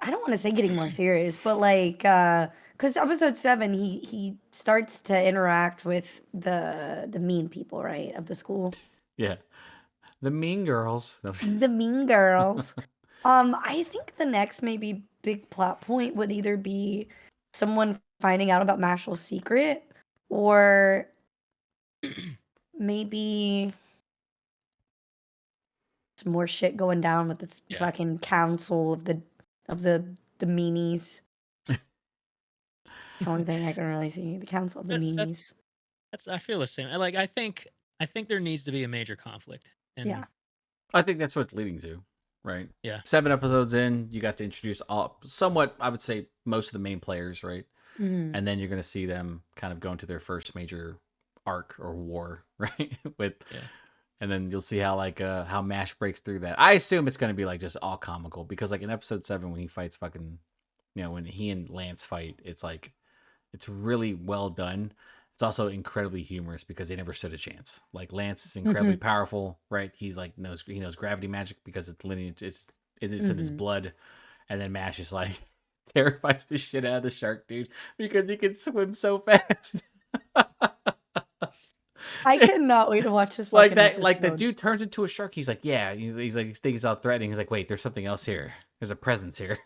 I don't want to say getting more serious, but like, because episode 7, he starts to interact with the mean people, right, of the school. Yeah, the mean girls. The mean girls. I think the next maybe big plot point would either be someone finding out about Mashle's secret, or maybe some more shit going down with this fucking council of the meanies. It's the only thing I can really see. The council of the meanies. That's I feel the same. I think there needs to be a major conflict. And I think that's what it's leading to, right? Yeah. 7 episodes in, you got to introduce somewhat, I would say, most of the main players, right? Mm-hmm. And then you're going to see them kind of go into their first major arc or war, right? And then you'll see how how Mash breaks through that. I assume it's going to be like just all comical, because like in episode 7 when he fights fucking, when he and Lance fight, it's like, it's really well done. It's also incredibly humorous because they never stood a chance. Like Lance is incredibly powerful, right? He's like he knows gravity magic because it's lineage. It's in his blood. And then Mash is like terrifies the shit out of the shark dude because he can swim so fast. I cannot wait to watch this. Like that, episode. Like the dude turns into a shark. He's like, yeah. He's like, he's all threatening. He's like, wait, there's something else here. There's a presence here.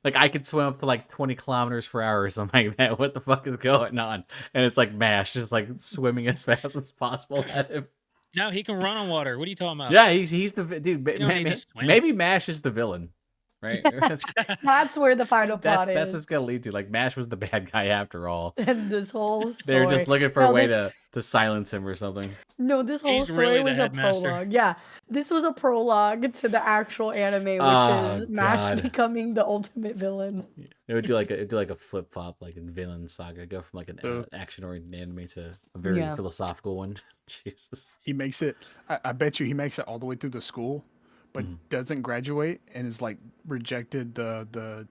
Like I could swim up to like 20 kilometers per hour or something like that. What the fuck is going on? And it's like Mash just like swimming as fast as possible at him. No, he can run on water. What are you talking about? Yeah, he's the dude. Maybe Mash is the villain. Right? That's where the final plot is. That's what's gonna lead to. Like Mash was the bad guy after all. And this whole story. They were just looking for a way to silence him or something. No, this whole story was a prologue. Yeah, this was a prologue to the actual anime, which is Mash becoming the ultimate villain. Yeah. It would do like a flip flop, like in Villain Saga, go from like an action-oriented anime to a very philosophical one. Jesus, he makes it. I bet you he makes it all the way through the school, but doesn't graduate and is like rejected the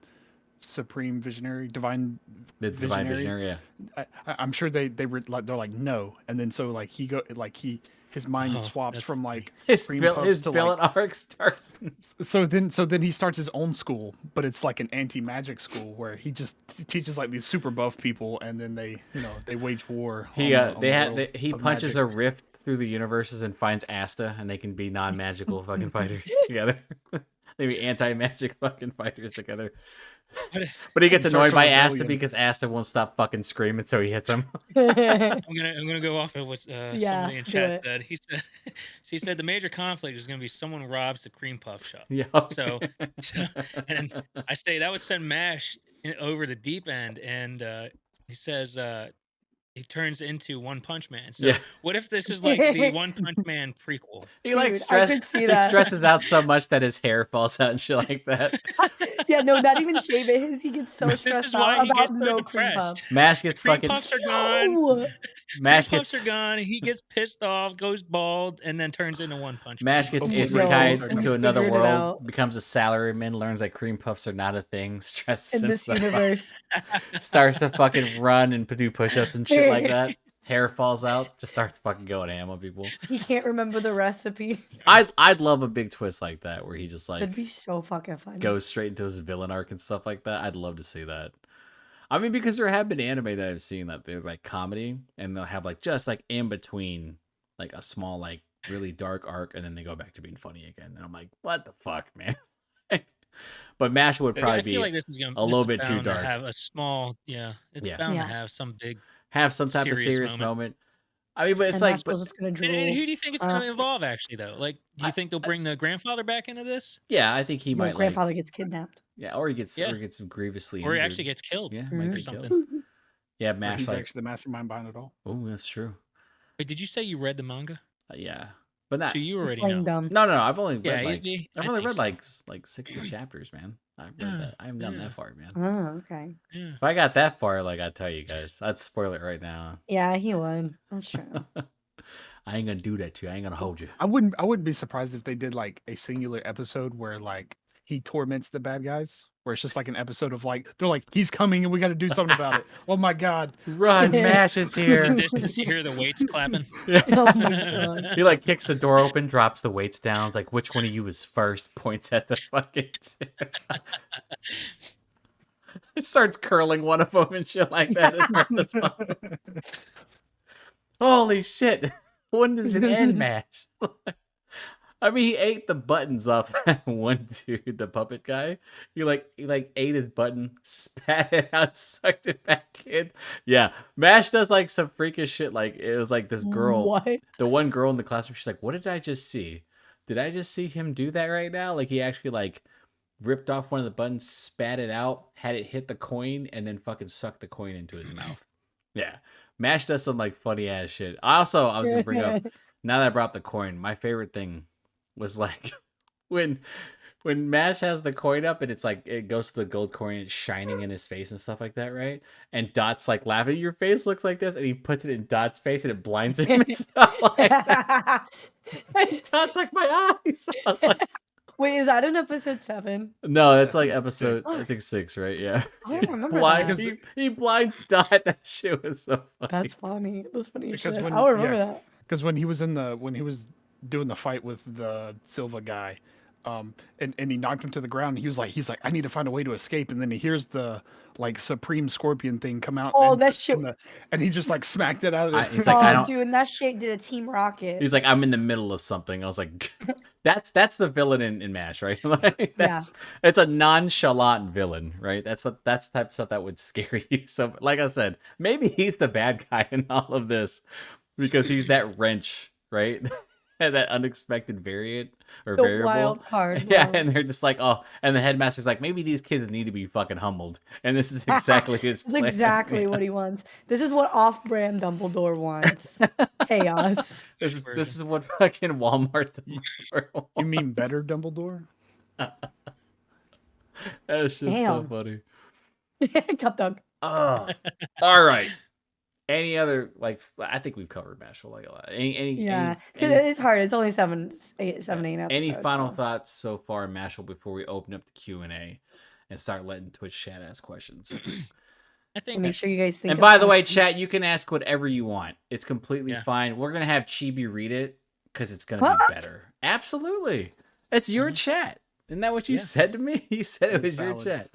supreme divine visionary. Yeah. I'm sure they're like no, and then so like his mind swaps from like his villain arc starts. So then he starts his own school, but it's like an anti-magic school where he just teaches like these super buff people, and then they wage war. He punches a rift through the universes and finds Asta, and they can be non-magical fucking fighters together. They be anti-magic fucking fighters together. But But he gets Starts annoyed a by Asta rebellion. because Asta won't stop fucking screaming, so he hits him. I'm gonna go off of what Yeah, somebody in do chat it. said. She said the major conflict is gonna be someone robs the cream puff shop. Yeah. So and I say that would send Mash over the deep end, and he says he turns into One Punch Man. So Yeah. what if this is like the One Punch Man prequel? He like Dude, I could see he that. stresses out so much that his hair falls out and shit like that. Yeah, no, not even shave it. He gets so This stressed is why out he about gets so no cream depressed. puff. Mash gets Cream fucking puffs are gone. No! Mash Cream puffs gets are gone. He gets pissed off, goes bald, and then turns into One Punch Man. Mash gets Hopefully isekai'd Yo, into we another figured it world, out. becomes a salaryman, learns that cream puffs are not a thing, stresses In this himself out, universe. starts to fucking run and do push-ups and shit like that. Hair falls out, just starts fucking going ham on people. He can't remember the recipe. I'd love a big twist like that where he just like That'd be so fucking funny. goes straight into his villain arc and stuff like that. I'd love to see that. I mean, because there have been anime that I've seen that they're like comedy and they'll have like just like in between like a small like really dark arc and then they go back to being funny again. And I'm like, what the fuck, man? But MASH would probably I feel be like this is gonna a little this is bit too bound to dark. have a small, it's Yeah. bound Yeah. to have some big. Have some type of serious serious moment. moment. I mean, but it's And like, Maxwell's just gonna And drool. who do you think it's going to involve actually though? Like, do you I- think they'll bring the grandfather back into this, yeah, I think he Your might like, grandfather gets kidnapped. yeah, or he gets Yeah. or gets grievously or he injured. actually gets killed? Yeah, Mhm. might or get killed. something. Yeah, Or MASH he's like, actually the mastermind behind it all. oh, that's true. Wait, did you say you read the manga? Yeah, but not. So you He's already playing know. dumb. No, I've only read Yeah, like easy. I've I only think read so. like 60 chapters, man. I've read Yeah, that. I haven't gotten yeah. that far, man. Oh, okay. Yeah. If I got that far, like I tell you guys, I'd spoil it right now. Yeah, he would. That's true. I ain't gonna do that to you. I ain't gonna hold you. I wouldn't be surprised if they did like a singular episode where like he torments the bad guys, where it's just like an episode of like they're like he's coming and we got to do something about it. Oh my god! Run, MASH is In here. the distance, you hear the weights clapping. Oh my god. He like kicks the door open, drops the weights down. It's like, which one of you is first? Points at the fucking. It starts curling one of them and shit like that. That's fun. Holy shit! When does it end, MASH? I mean, he ate the buttons off that one dude, the puppet guy. He ate his button, spat it out, sucked it back in. Yeah, MASH does like some freakish shit. Like it was like this girl, What? the one girl in the classroom. She's like, "What did I just see? Did I just see him do that right now?" Like he actually like ripped off one of the buttons, spat it out, had it hit the coin, and then fucking sucked the coin into his mouth. Yeah, MASH does some like funny ass shit. I was gonna bring up, now that I brought up the coin, my favorite thing was like when MASH has the coin up and it's like it goes to the gold coin, it's shining in his face and stuff like that, right? And Dot's like laughing, your face looks like this, and he puts it in Dot's face and it blinds him and stuff like that. And Dot's like, my eyes. I was like, Wait, is that in episode 7? no, that's like That's episode six. I think 6, right? Yeah. I don't remember Blind, that. he blinds Dot. That shit was so funny. That's funny. That's funny as Because shit. when- I'll remember yeah. that. Because when he was doing the fight with the Silva guy, and he knocked him to the ground. He's like, I need to find a way to escape. And then he hears the like Supreme Scorpion thing come out. Oh, and that shit. and he just like smacked it out of He's his. like, I Oh, don't. dude, and that shit did a Team Rocket. He's like, I'm in the middle of something. I was like, that's the villain in MASH, right? Like, Yeah. It's a nonchalant villain, right? That's the type of stuff that would scare you. So, like I said, maybe he's the bad guy in all of this because he's that wrench, right? And that unexpected variant or The variable. wild card. Yeah, bro. and they're just like, oh, and the headmaster's like, maybe these kids need to be fucking humbled, and this is exactly his. That's plan. exactly Yeah. what he wants. This is what off-brand Dumbledore wants. Chaos. This is what fucking Walmart. Dumbledore You mean wants. better Dumbledore? That's just so Damn. funny. Cup dog. Oh. All right. Any other like? I think we've covered Mashle like a lot. Yeah, because any, it's hard. It's only 7, 8 episodes. any final so. thoughts so far, Mashle, before we open up the Q&A and start letting Twitch chat ask questions? I think Make sure you guys think. And of by the way, questions. chat, you can ask whatever you want. It's completely Yeah. fine. We're gonna have Chibi read it because it's gonna What? be better. Absolutely, it's your chat. Isn't that what you Yeah. said to me? You said it was It's your valid. chat.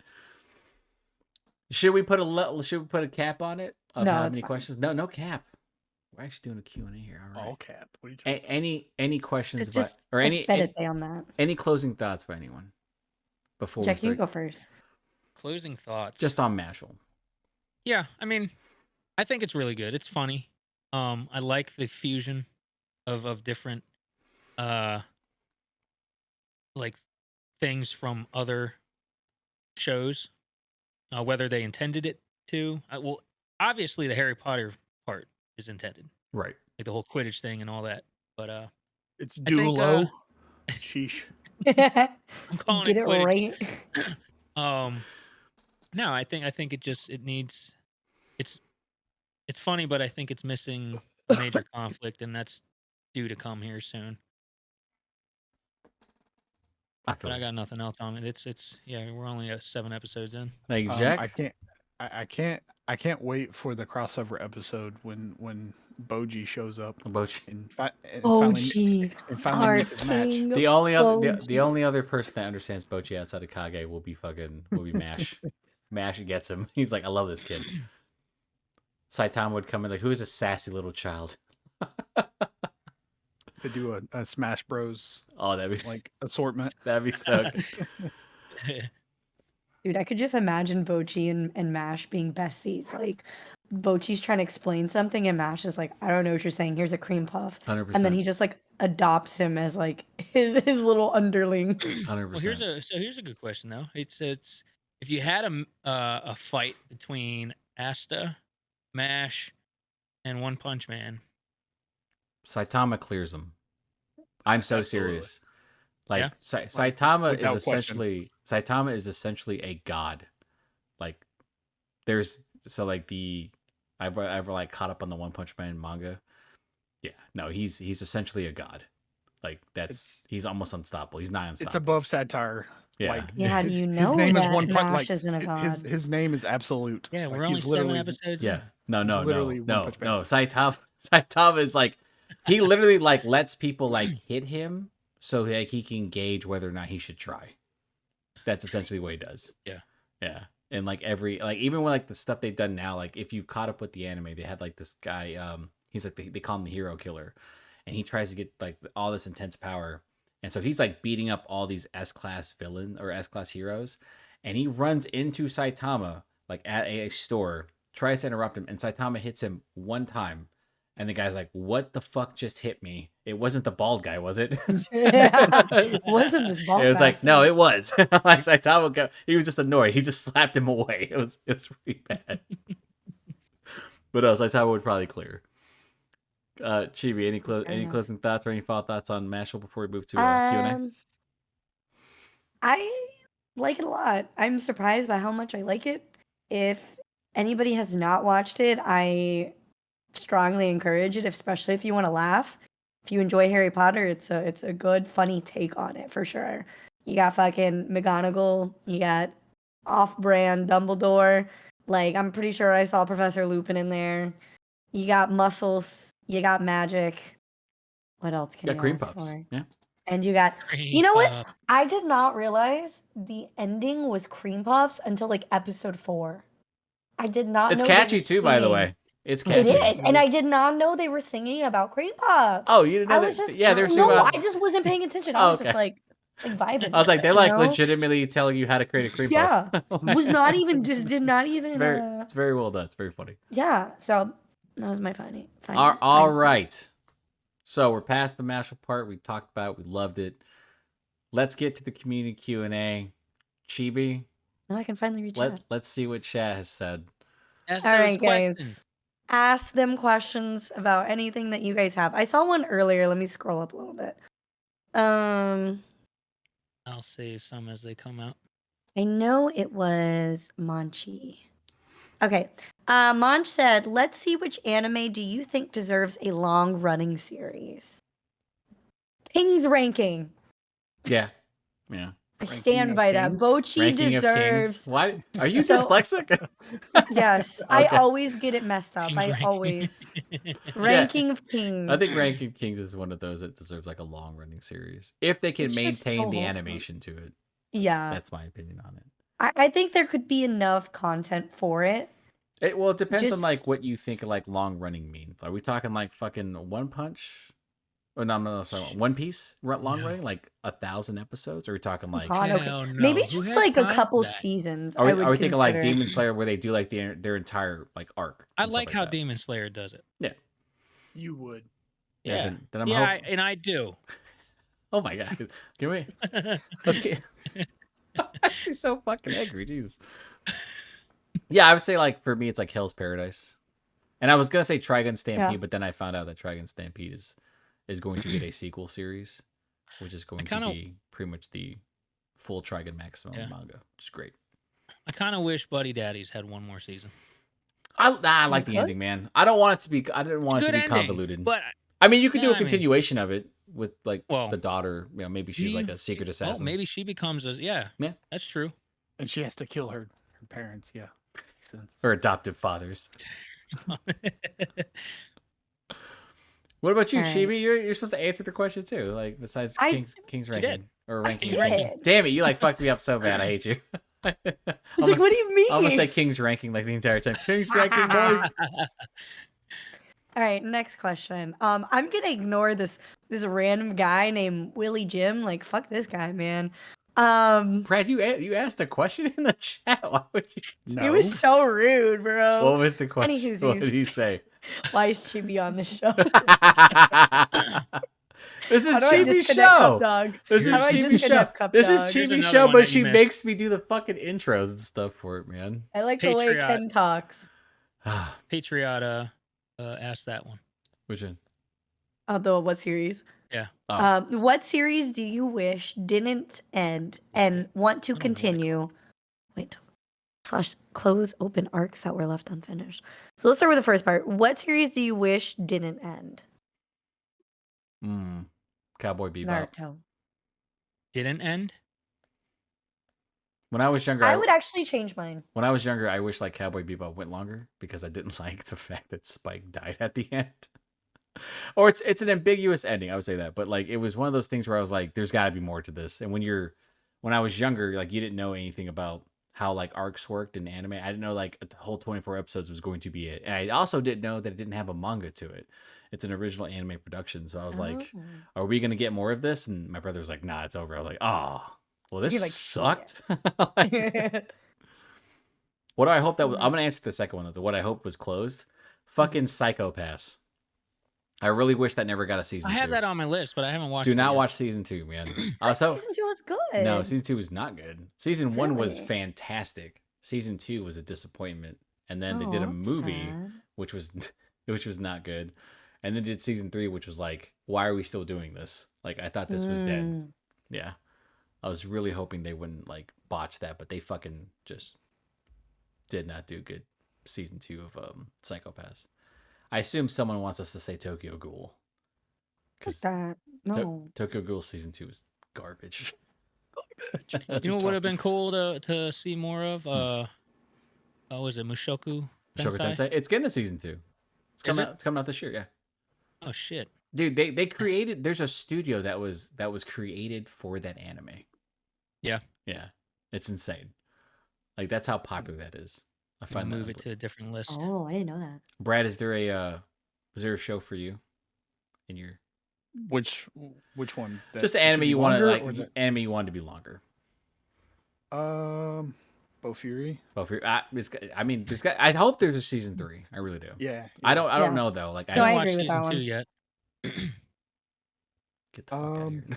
Should we put a cap on it? Of No, how it's many fine. questions? No cap. We're actually doing a Q&A here. All right. All cap. What are you talking Any questions It's about just or just any on that. any closing thoughts by anyone? before Jack, we start? you go first. Closing thoughts. Just on Mashle. Yeah, I mean, I think it's really good. It's funny. I like the fusion of different like things from other shows, whether they intended it to. Well, obviously the Harry Potter part is intended, Right. like the whole Quidditch thing and all that. But It's I think duo. Sheesh. I'm calling Get it it Quidditch. right. No, I think it needs. It's funny, but I think it's missing a major conflict, and that's due to come here soon. But I got nothing else on it. It's yeah, we're only 7 episodes in. Thank you, Jack. I can't wait for the crossover episode when Boji shows up Boji. and Boji, finally our meets his match. king. The only other Boji. the only other person that understands Bochi outside of Kage will be Mash. Mash gets him. He's like, I love this kid. Saitama would come in like, who is a sassy little child? To do a Smash Bros. Oh, that'd be like assortment. That'd be so good. Dude, I could just imagine Bochi and Mash being besties. Like, Bochi's trying to explain something, and Mash is like, I don't know what you're saying. Here's a cream puff. 100%. And then he just, like, adopts him as, like, his little underling. 100%. Well, here's a good question, though. It's if you had a fight between Asta, Mash, and One Punch Man. Saitama clears him. I'm so serious. Like, Yeah? Saitama is question. essentially a god. Like, there's I've like caught up on the One Punch Man manga. Yeah, no, he's essentially a god. Like he's almost unstoppable. He's not unstoppable. It's above satire. Yeah. Like, Yeah, how do you know his name that is One Punch. Mash Like isn't a god? his name is absolute. Yeah, Like, we're only he's 7 literally- episodes. Yeah. No. One Punch Man. Saitama is like, he literally like lets people like hit him so that he can gauge whether or not he should try. That's essentially what he does. Yeah. Yeah. And like even with like the stuff they've done now, like if you've caught up with the anime, they had like this guy, he's like they call him the hero killer, and he tries to get like all this intense power, and so he's like beating up all these S-class villain or S-class heroes, and he runs into Saitama like at a store, tries to interrupt him, and Saitama hits him one time, and the guy's like, "What the fuck just hit me? It wasn't the bald guy, was it?" Wasn't this bald It was like, bastard. no, it was. Like Saitama, he was just annoyed. He just slapped him away. It was really bad. But Saitama would probably clear. Chibi, any closing thoughts or any final thoughts on Mashle before we move to Q&A? I like it a lot. I'm surprised by how much I like it. If anybody has not watched it, I strongly encourage it, especially if you want to laugh. If you enjoy Harry Potter, it's a good, funny take on it for sure. You got fucking McGonagall, you got off-brand Dumbledore. Like, I'm pretty sure I saw Professor Lupin in there. You got muscles, you got magic. What else can you cream ask puffs. for? Yeah. And you got, you know what? I did not realize the ending was cream puffs until like episode 4. I did not It's know catchy too, by the way. It's catchy. It is, and I did not know they were singing about cream puffs. Oh, you didn't know I that? was just Yeah, they're singing about... I just wasn't paying attention. I was just like vibing. I was like, they're like you know? legitimately telling you how to create a cream Yeah, puff. was not even did not even. It's very well done. It's very funny. Yeah, so that was my funny. All right. So we're past the Mashle part. We talked about it. We loved it. Let's get to the community Q&A. Chibi. Now I can finally reach out. Let's see what chat has said. All right, guys. Ask them questions about anything that you guys have. I saw one earlier. Let me scroll up a little bit. I'll save some as they come out. I know it was Manchi. Okay. Manch said, let's see which anime do you think deserves a long-running series? King's ranking. Yeah. I stand by that. Bochi deserves. Why are you dyslexic? Yes, Okay. I always get it messed up. King's ranking. Always ranking of kings. I think Ranking of Kings is one of those that deserves like a long running series if they can It's just maintain so the wholesome. animation to it. Yeah, That's my opinion on it. I think there could be enough content for it. It depends on Just- like what you think like long running means. Are we talking like fucking One Punch? Oh no, sorry. One Piece long running, like 1,000 episodes? Or are we talking like? God, okay. Hell no. Maybe Who just has like a time couple for that? seasons. Are I we would thinking like consider. Demon Slayer, where they do like their entire like arc? I and stuff like how that? Demon Slayer does it. Yeah. You would. Yeah. Then I'm yeah, hoping. and I do. Oh my god! Give me. Let's get. I'm actually so fucking angry. Jesus. Yeah, I would say like for me, it's like Hell's Paradise, and I was gonna say Trigun Stampede, but then I found out that Trigun Stampede is going to get a sequel series, which is going to be pretty much the full Trigun Maximum manga, which is great. I kind of wish Buddy Daddies had one more season. I like the ending, man. I don't want it to be. I didn't want it to be convoluted. But I mean, you could do a continuation of it with like the daughter. You know, maybe she's like a secret assassin. Oh, maybe she becomes a yeah. That's true. And she has to kill her parents. Yeah, makes sense. Her adoptive fathers. What about you, Chibi? You're supposed to answer the question too. Like besides King's ranking or ranking. Damn it, you like fucked me up so bad. I hate you. I was like, what do you mean? I'm gonna say King's ranking like the entire time. King's ranking, boys. All right, next question. I'm gonna ignore this random guy named Willie Jim. Like, fuck this guy, man. Brad, you asked a question in the chat. Why would you? No. It was so rude, bro. What was the question? What did he say? Why is Chibi on the show? This is Chibi's show. This is Chibi's show. This is Chibi's show, but she makes me do the fucking intros and stuff for it, man. I like the way Ken talks. Patriot asked that one. Which one? The what series? Yeah. What series do you wish didn't end and want to continue? Wait. / close open arcs that were left unfinished. So let's start with the first part. What series do you wish didn't end? Cowboy Bebop. Naruto. Didn't end? When I was younger, I would actually change mine. When I was younger, I wish like Cowboy Bebop went longer because I didn't like the fact that Spike died at the end. Or it's an ambiguous ending, I would say that. But like it was one of those things where I was like, there's gotta be more to this. And when I was younger, like you didn't know anything about how like arcs worked in anime. I didn't know like a whole 24 episodes was going to be it. And I also didn't know that it didn't have a manga to it. It's an original anime production. So I was like, are we going to get more of this? And my brother was like, nah, it's over. I was like, oh, well, this sucked. What do I hope that was? I'm going to answer the second one though. What I hope was closed. Fucking Psychopaths. I really wish that never got a season 2. I have that on my list, but I haven't watched it. Do not watch season 2, man. Season 2 was good. No, season 2 was not good. Season 1 was fantastic. Season 2 was a disappointment. And then they did a movie, which was not good. And then did season 3, which was like, why are we still doing this? Like, I thought this was dead. Yeah. I was really hoping they wouldn't like botch that, but they fucking just did not do good season 2 of Psychopaths. I assume someone wants us to say Tokyo Ghoul. What's that? No. Tokyo Ghoul season 2 is garbage. You know what would have been cool to see more of? Was it Mushoku Tensei? It's getting a season 2. It's coming out this year, yeah. Oh shit. Dude, they created there's a studio that was created for that anime. Yeah. Yeah. It's insane. Like that's how popular that is. I find move it to a different list. Oh, I didn't know that. Brad, is there a show for you in your which one? Just the anime you want to anime you want to be longer. Bo Fury. I mean, I hope there's a season 3. I really do. Yeah. I don't know though. Like I haven't watched season 2 yet. Get the fuck out of here.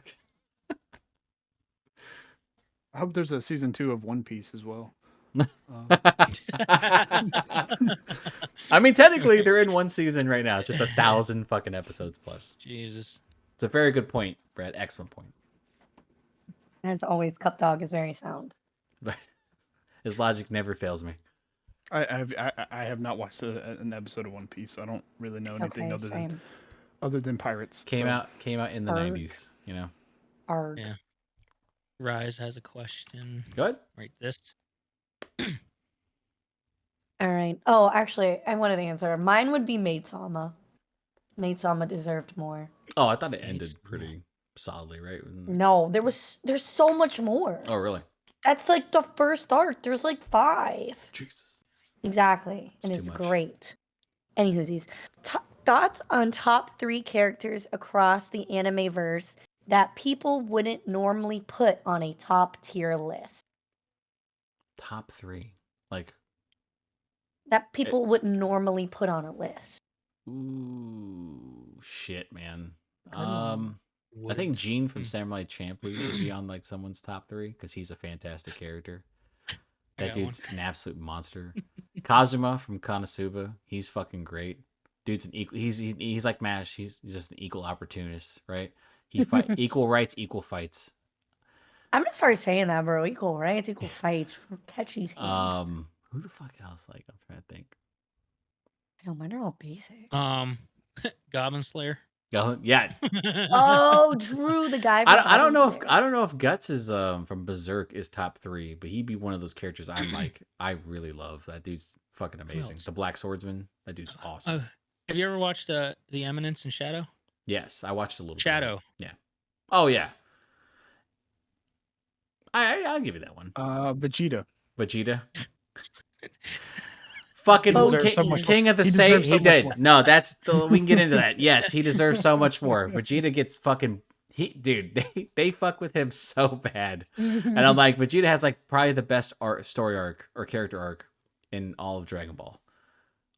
I hope there's a season 2 of One Piece as well. I mean, technically, they're in one season right now. It's just 1,000 fucking episodes plus. Jesus, it's a very good point, Brad. Excellent point. As always, Cup Dog is very sound. His logic never fails me. I have not watched an episode of One Piece, so I don't really know anything other than pirates. Came out in the 90s. You know. Arg. Yeah. Rise has a question. Good. Right. This. All right. Oh, actually, I wanted to answer. Mine would be Maid-sama. Maid-sama deserved more. Oh, I thought it ended pretty solidly, right? No, there's so much more. Oh, really? That's like the first arc. There's like 5. Jesus. Exactly. And it's great. Anywho's, the thoughts on top 3 characters across the anime verse that people wouldn't normally put on a top tier list? Top 3. Like, That people wouldn't normally put on a list. ooh, shit, man. Good one. I think Gene from Samurai Champloo should be on like someone's top 3 because he's a fantastic character. That dude's an absolute monster. Kazuma from Konosuba, he's fucking great. Dude's an equal. He's like Mash. He's just an equal opportunist, right? He fight equal rights, equal fights. I'm gonna start saying that, bro. Equal rights, equal fights. Catch these hands. Who the fuck else? Like, I'm trying to think. I know mine are all basic. Goblin Slayer. Yeah. Oh, Drew, the guy. From I don't know if Slayer. I don't know if Guts is from Berserk is top 3, but he'd be one of those characters I'm like I really love. That dude's fucking amazing. else? The Black Swordsman. That dude's awesome. Have you ever watched The Eminence and Shadow? Yes, I watched a little Shadow. bit. Yeah. Oh yeah. I'll give you that one. Vegeta. Fucking deserves so much King more. of the He Sage. deserves so He much did. more. No, we can get into that. Yes, he deserves so much more. Vegeta gets fucking dude, they fuck with him so bad. And I'm like, Vegeta has like probably the best story arc or character arc in all of Dragon Ball.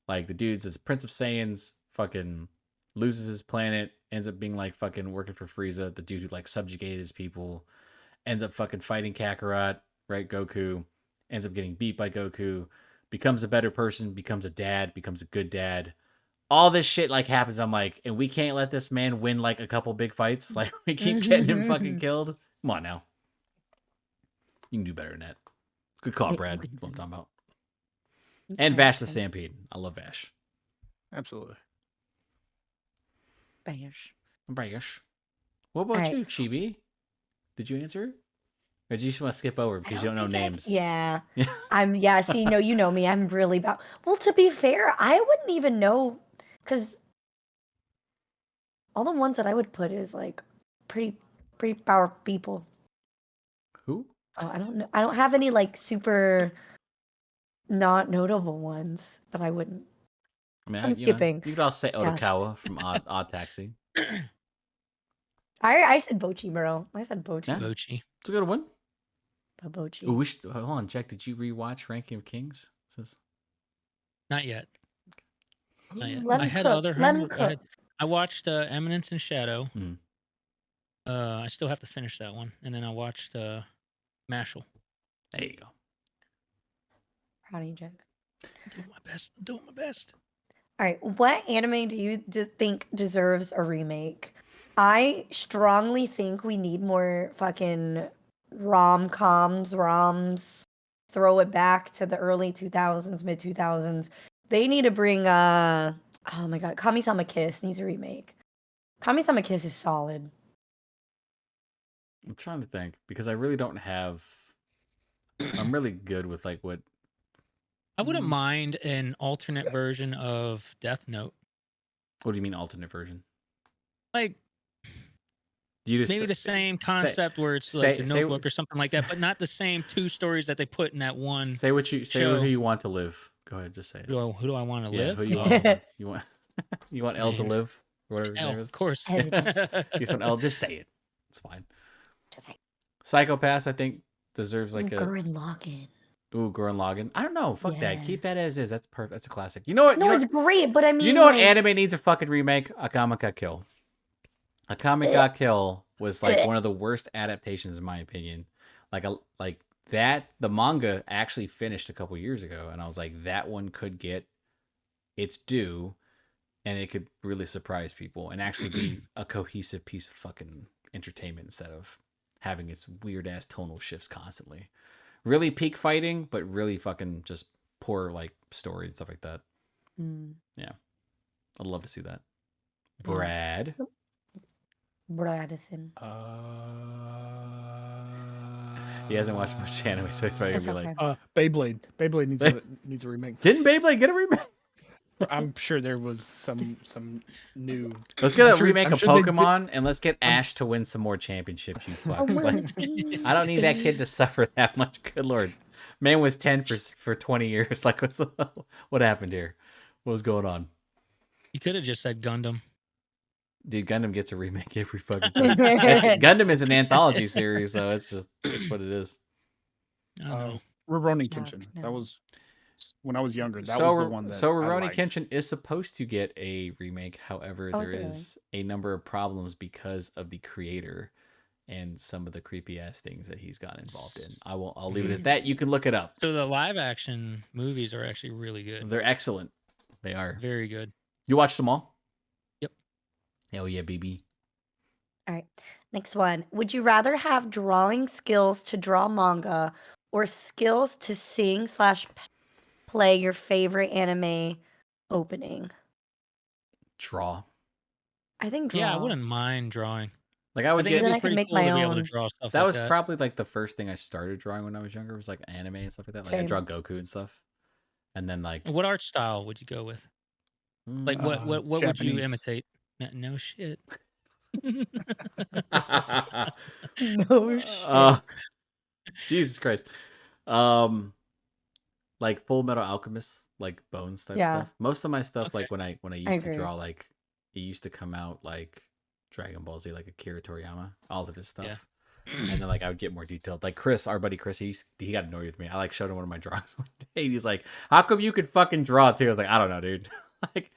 Like the dude's this Prince of Saiyans, fucking loses his planet, ends up being like fucking working for Frieza, the dude who like subjugated his people, ends up fucking fighting Kakarot, right? Goku ends up getting beat by Goku, becomes a better person, becomes a dad, becomes a good dad. All this shit like happens. I'm like, and we can't let this man win like a couple big fights. Like we keep getting him fucking killed. Come on now. You can do better than that. Good call, Brad. That's what I'm talking about. And Vash the Stampede. I love Vash. Absolutely. Bash. What about you, Chibi? Did you answer? Or do you just want to skip over because you don't know names? Yeah. See, no, you know me. I'm really about. Well, to be fair, I wouldn't even know because all the ones that I would put is like pretty powerful people. Who? Oh, I don't know. I don't have any like super not notable ones that I wouldn't. I mean, I'm skipping. You could also say Otokawa from Odd Taxi. I said Bochi, bro. I said Bochi. Yeah. Bochi. It's a good one. Bochi. Ooh, hold on, Jack. Did you rewatch Ranking of Kings? Not yet. Not yet. Let I him had cook. other Let him homework. cook. I watched Eminence and Shadow. Mm. I still have to finish that one, and then I watched Mashle. There you go. Proud of you, Jack. Doing my best. All right, what anime do you think deserves a remake? I strongly think we need more fucking roms. Throw it back to the early 2000s, mid 2000s. They need to bring oh my god, Kami-sama Kiss needs a remake. Kami-sama Kiss is solid. I'm trying to think because I really don't have. I'm really good with like what. I wouldn't mind an alternate version of Death Note. What do you mean alternate version? Like You just maybe the same concept where it's like the Notebook or something like that, but not the same 2 stories that they put in that one. Say who you want to live. Go ahead, just say it. Who do I want to live? Who you want? You want L to live? Or whatever his L, name is. of course. L, You want L? Just say it. It's fine. Just like Psychopaths, I think, deserves like Gurren Lagann. Ooh, Gurren Lagann. I don't know. Fuck that. Yeah. Keep that as is. That's perfect. That's a classic. You know what? No, it's great, but I mean, you know what like, anime needs a fucking remake? Akame ga Kill. Akame ga Kill was like one of the worst adaptations in my opinion. Like that. The manga actually finished a couple years ago, and I was like, that one could get its due, and it could really surprise people and actually be a cohesive piece of fucking entertainment instead of having its weird ass tonal shifts constantly. Really peak fighting, but really fucking just poor like story and stuff like that. Yeah, I'd love to see that. Brad. Bradithan. He hasn't watched much anime, so he's probably gonna be like, Beyblade. Beyblade needs a remake. Didn't Beyblade get a remake? I'm sure there was some new. Let's get a remake I'm of sure they Pokemon, and let's get Ash to win some more championships. You fucks. Like, I don't need that kid to suffer that much. Good lord, man was 10 for 20 years. Like, what happened here? What was going on? You could have just said Gundam. Dude, Gundam gets a remake every fucking time. Gundam is an anthology series, so it's what it is. I know. Rurouni Jack, Kenshin. no. That was when I was younger. That was the one that so I Rurouni liked. Kenshin is supposed to get a remake. However, Oh, there is it really? is a number of problems because of the creator and some of the creepy ass things that he's gotten involved in. I'll leave it at that. You can look it up. So the live action movies are actually really good. They're excellent. They are. Very good. You watched them all? Yep. Oh yeah, BB. All right. Next one. Would you rather have drawing skills to draw manga or skills to sing / play your favorite anime opening? Draw. I think draw. Yeah, I wouldn't mind drawing. Like I I would think get. it'd Then be I can pretty make cool to my be able to own. draw stuff That like was that. probably like the first thing I started drawing when I was younger. Was like anime and stuff like that. Like I Same. draw Goku and stuff. And then like And what art style would you go with? Like what would you Japanese. imitate? No shit. No shit. Jesus Christ. Like Full Metal Alchemist, like Bones type Yeah. stuff. Most of my stuff, Okay. like when I used to agree. draw, like it used to come out like Dragon Ball Z, like Akira Toriyama, all of his stuff. Yeah. And then like I would get more detailed. Like Chris, our buddy Chris, he got annoyed with me. I like showed him one of my drawings one day, and he's like, "How come you could fucking draw too?" I was like, "I don't know, dude." Like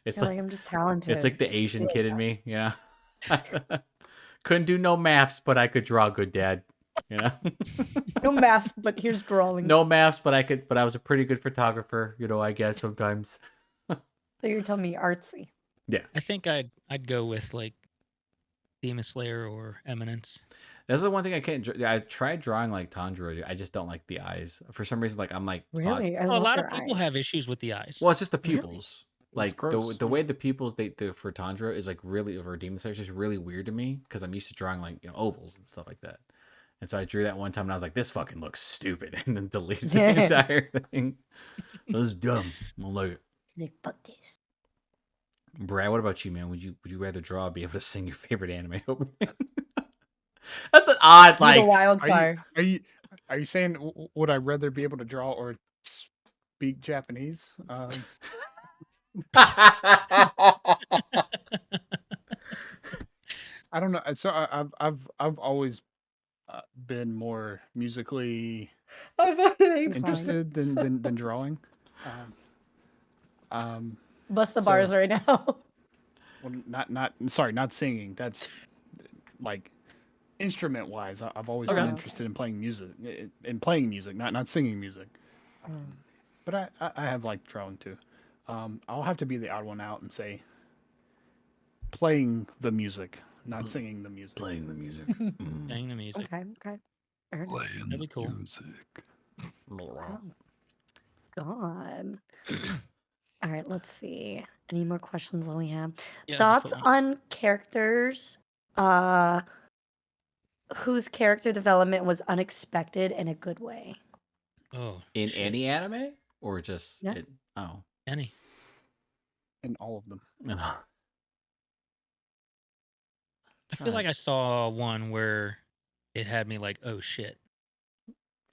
it's You're like I'm just talented. it's like the I'm just Asian good kid at in me, yeah. Couldn't do no maths, but I could draw good, Dad. You know, that. No math, but here's drawing. no maths, but I was a pretty good photographer. You know, I guess sometimes. So you're telling me artsy. Yeah, I think I'd go with like Demon Slayer or Eminence. that's the one thing I can't. I tried drawing like Tanjiro. I just don't like the eyes for some reason. Like I'm like Really? I Well, a love lot their of people eyes. have issues with the eyes. Well, it's just the Really? pupils. Like gross. the way the pupils they for Tanjiro is like really over Demon Slayer is just really weird to me because I'm used to drawing like ovals and stuff like that. And so I drew that one time and I was like, this fucking looks stupid, and then deleted the entire thing. This is dumb. I don't like it. Like, fuck this. Brad, what about you, man? Would you rather draw or be able to sing your favorite anime opening? That's an odd You're the like. wild card. Are you saying would I rather be able to draw or speak Japanese? I don't know. So I've always been more musically interested than drawing. Bust the so- bars right now. Well, not singing. That's like instrument wise. I've always been Okay. interested in playing music, not singing music. But I have liked drawing too. I'll have to be the odd one out and say playing the music, not singing the music. Playing the music. Playing the music. Okay. Fair enough. That'd be cool. Oh, God. All right, let's see. Any more questions that we have? Yeah, Thoughts just on characters whose character development was unexpected in a good way? Oh, In shit. any anime or just Yeah. it? Oh, Any. In all of them. no. I feel like I saw one where it had me like, oh shit.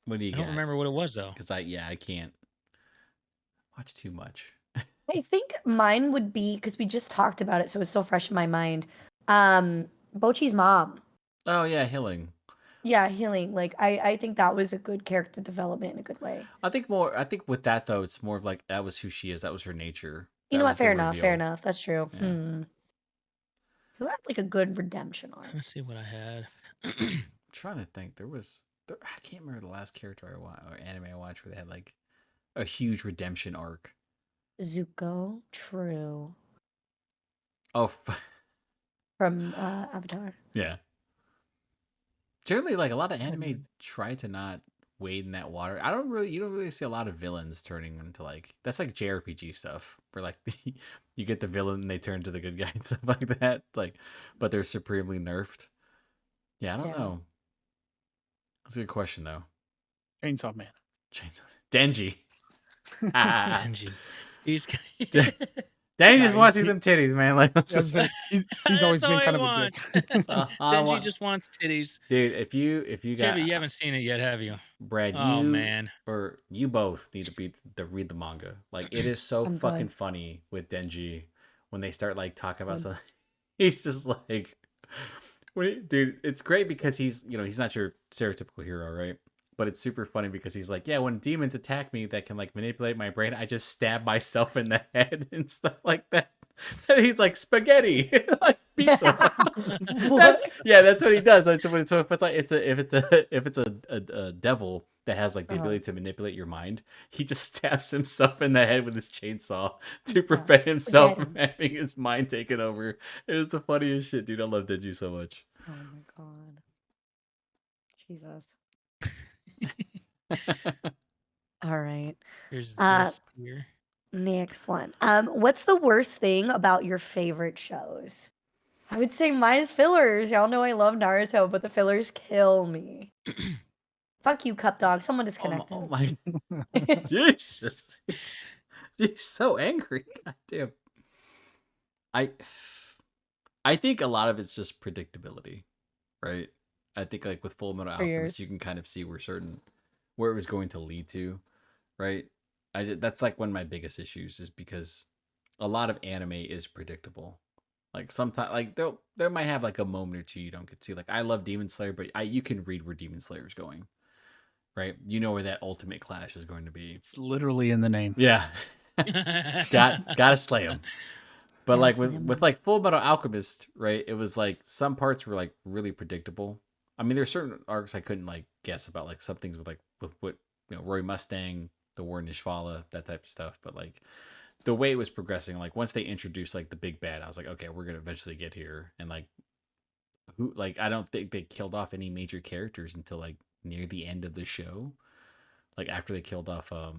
What do you I don't got? remember what it was though. Because I can't watch too much. I think mine would be because we just talked about it, so it's so fresh in my mind. Bochi's mom. Oh yeah, Hilling. Yeah, healing. Like I think that was a good character development in a good way. I think with that though, it's more of like that was who she is. That was her nature. You That know what? was the Fair enough. Fair reveal. enough. That's true. Yeah. Who had like a good redemption arc? Let's see what I had. I'm trying to think. I can't remember the last character I watched or anime I watched where they had like a huge redemption arc. Zuko. True. Oh, From Avatar. yeah. Generally, like a lot of anime try to not wade in that water. You don't really see a lot of villains turning into like that's like JRPG stuff where like you get the villain and they turn to the good guy and stuff like that. Like, but they're supremely nerfed. Yeah, I don't know. That's a good question though. Chainsaw Man. Denji. Denji. He's Danny Nah, just wants to he- see them titties, man. Like, let's I was just, like, he's always That's all been kind he of a dick. wants. I Denji want, just wants titties. dude. If you got Chevy, you haven't seen it yet, have you? Brad, Oh you man. or you both need to read the manga. Like, it is so I'm fucking good. funny with Denji when they start like talking about Good. something. He's just like, wait, dude. It's great because he's not your stereotypical hero, right? But it's super funny because he's like, yeah, when demons attack me that can like manipulate my brain, I just stab myself in the head and stuff like that. And he's like, spaghetti, like pizza. That's what he does. So if it's like if it's a devil that has like the ability to manipulate your mind, he just stabs himself in the head with his chainsaw to prevent himself from having his mind taken over. It is the funniest shit, dude. I love Denji so much. Oh my god. Jesus. All right. Here's Uh, this here. Next one. What's the worst thing about your favorite shows? I would say mine is fillers. Y'all know I love Naruto, but the fillers kill me. Fuck you, Cup Dog. Someone disconnect Oh him. my Jesus. He's so angry. God damn. I think a lot of it's just predictability, right? I think like with Full Metal Alchemist, you can kind of see where it was going to lead to, right? That's like one of my biggest issues is because a lot of anime is predictable. Like sometimes, like there might have like a moment or two you don't get to see. Like I love Demon Slayer, but you can read where Demon Slayer is going, right? You know where that ultimate clash is going to be. It's literally in the name. Yeah, gotta slay him. But Gotta like slay with 'em. with like Full Metal Alchemist, right? It was like some parts were like really predictable. I mean, there's certain arcs I couldn't like guess about, like some things with what Roy Mustang, the War in Ishvala, that type of stuff. But like the way it was progressing, like once they introduced like the big bad, I was like, okay, we're gonna eventually get here. And like I don't think they killed off any major characters until like near the end of the show. Like after they killed off oh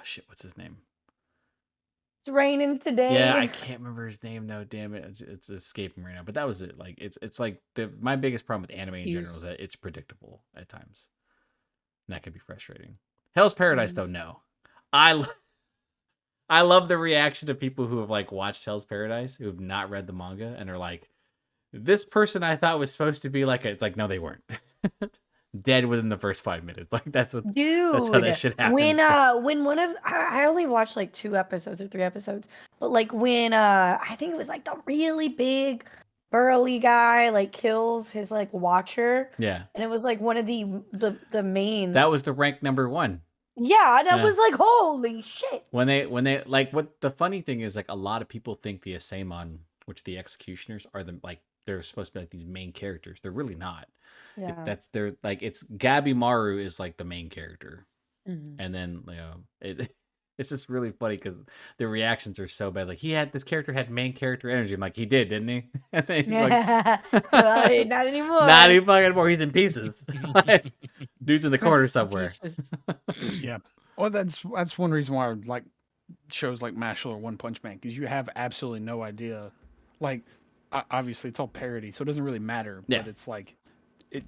shit, what's his name? It's raining today. Yeah, I can't remember his name though. Damn it, it's escaping right now. But that was it. Like it's like my biggest problem with anime in general is that it's predictable at times, and that can be frustrating. Hell's Paradise though, no. I love the reaction of people who have like watched Hell's Paradise who have not read the manga and are like, this person I thought was supposed to be like it's like no, they weren't. Dead within the first 5 minutes. Like that's how that shit happens. When one of I only watched like 2 episodes or 3 episodes, but like when I think it was like the really big burly guy like kills his like watcher. Yeah. And it was like one of the main. That was the rank number 1. Yeah, that was like holy shit. When they like what the funny thing is, like a lot of people think the Asaemon, which the executioners are they're supposed to be like these main characters. They're really not. Yeah. They're like it's Gabimaru is like the main character, Mm-hmm. and then it's just really funny because the reactions are so bad. Like this character had main character energy. I'm like, he did, didn't he? And then Right, not anymore. Not even fucking anymore. He's in pieces. Like, dude's in the corner somewhere. Yeah. Well, that's one reason why I like shows like Mashle or One Punch Man, because you have absolutely no idea. Like, obviously, it's all parody, so it doesn't really matter. Yeah. But it's like,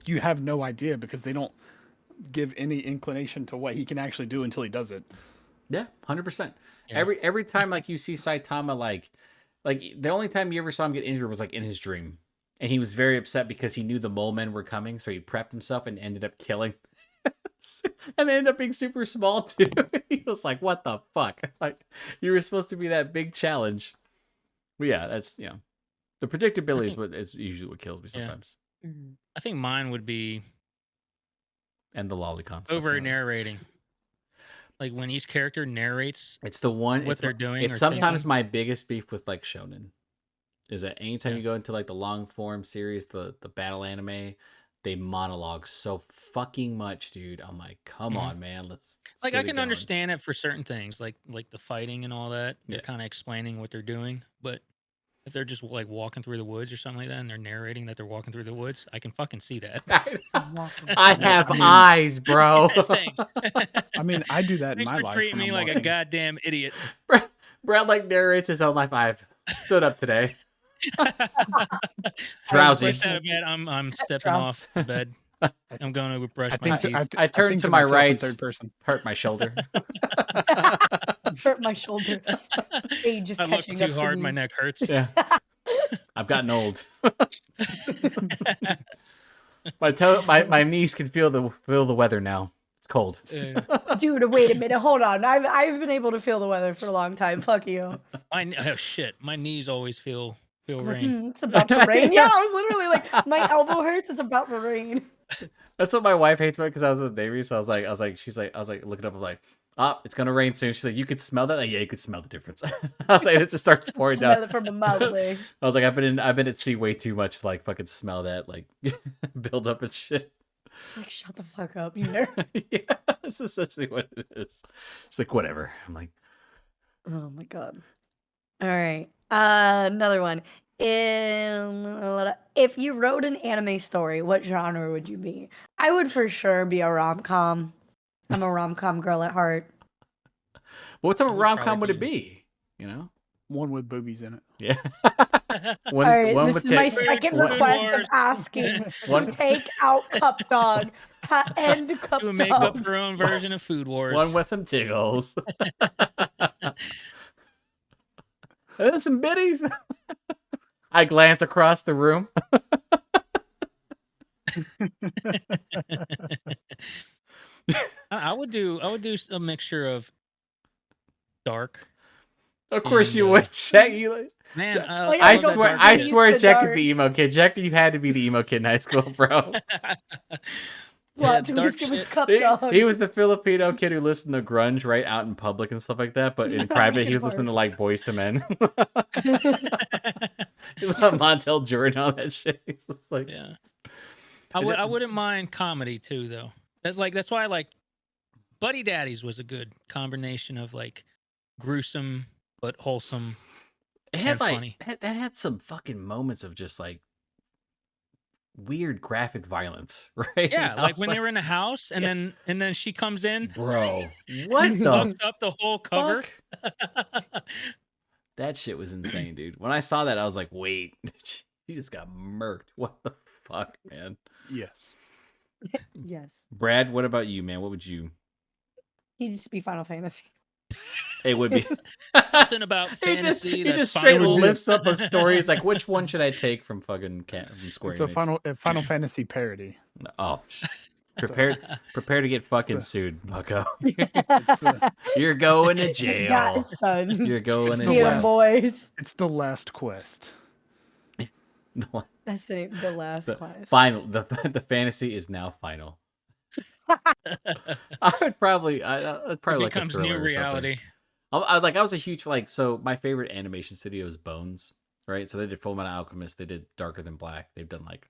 you have no idea because they don't give any inclination to what he can actually do until he does it. Yeah, 100%. Yeah. Every time like you see Saitama like the only time you ever saw him get injured was like in his dream, and he was very upset because he knew the mole men were coming, so he prepped himself and ended up killing. And they ended up being super small too. He was like, "What the fuck? Like you were supposed to be that big challenge." But yeah, that's the predictability is usually what kills me sometimes. Mhm. I think mine would be And the lolicon stuff, over narrating. Like when each character narrates It's the one what they're doing. It's or sometimes thinking. my biggest beef with like shonen is that anytime Yeah. you go into like the long form series, the battle anime, they monologue so fucking much, dude. I'm like, come on, man, let's Like get I it can going. understand it for certain things, like the fighting and all that. They're Yeah. kind of explaining what they're doing, but if they're just like walking through the woods or something like that, and they're narrating that they're walking through the woods, I can fuccking see that. I have eyes, bro. Thanks. I mean, I do that in Thanks my for life. treating when me I'm like a walking. goddamn idiot. Brad like narrates his own life. I've stood up today. I Drowsy. pushed out of bed. I'm stepping Drowsy. off the bed. I'm going to brush I my think teeth. I turned think to my myself in right, third person. hurt my shoulder. Hurt my shoulder. Age is I looked catching too up to hard, me. my neck hurts. Yeah, I've gotten old. My knees can feel the weather now. It's cold. Dude, wait a minute. Hold on. I've been able to feel the weather for a long time. Fuck you. Oh shit, my knees always feel I'm like, rain. it's about to rain. Yeah, I was literally like, my elbow hurts. It's about to rain. That's what my wife hates about because I was with the Navy. So I was like, looking up. I'm like, it's gonna rain soon. She's like, you could smell that. Like, yeah, you could smell the difference. I was like, it just starts pouring Smell down. it from a mile away. I was like, I've been at sea way too much to like fucking smell that like build up and shit. It's like, shut the fuck up, you nerd. Yeah, that's essentially what it is. She's like, whatever. I'm like, Oh my god. All right. Another one. If you wrote an anime story, what genre would you be? I would for sure be a rom-com. I'm a rom-com girl at heart. what type of would rom com probably would it be- be? You know? One with boobies in it. Yeah. All right, this with is my tits. second one- request of Wars. asking One- to take out Cup Dog and Cup To make up Dog. her own version of Food Wars. One with some tiggles. There's some biddies. I glance across the room. I would do a mixture of dark. Of course And, you would, Jack. You, Man, Jack- Oh, yeah, I we go swear, from I biddies swear, to Jack is dark. the emo kid. Jack, you had to be the emo kid in high school, bro. Plot dark twist, it was shit. Cup Dog. He was the Filipino kid who listened to grunge right out in public and stuff like that. But in private, he was listening to like Boys to Men, Montel Jordan, all that shit. He's just like, Yeah. I wouldn't mind comedy too, though. That's why I like Buddy Daddies was a good combination of like gruesome but wholesome. it had and like funny. that had some fucking moments of just like weird graphic violence, right? Yeah, I like was when they were in the house and then she comes in, bro, what the fucks up the whole cover. fuck? That shit was insane, dude. When I saw that, I was like, wait, he just got murked. What the fuck, man? Yes. Yes. Brad, what about you, man? What would you? He'd just be Final Fantasy. It would be Something about he just fantasy. that's straight final. lifts up a story. It's like, which one should I take from fucking from Square It's a Enix? Final Fantasy parody. Oh, prepare to get fucking the- sued, Bucko. It's the, You're going to Got jail. his son. You're going to the Get 'em, last- jail. boys. it's the last quest. That's the last class. Final. The fantasy is now final. I would probably. I'd probably like a becomes thriller new or something. reality. I was a huge so my favorite animation studio is Bones, right? So they did Fullmetal Alchemist, they did Darker Than Black, they've done like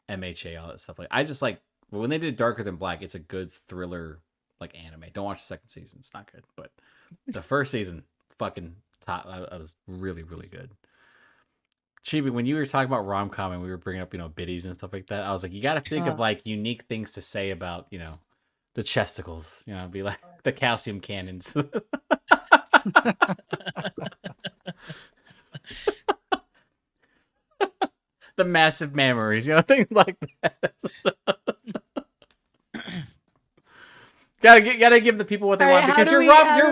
MHA, all that stuff. Like I just like when they did Darker Than Black, it's a good thriller like anime. Don't watch the second season; it's not good. But the first season, fucking top. I was really good. Chibi, when you were talking about rom-com and we were bringing up biddies and stuff like that, I was like, you got to think of like unique things to say about the chesticles. Be like the calcium cannons. The massive memories, things like that. gotta give the people what they want, because your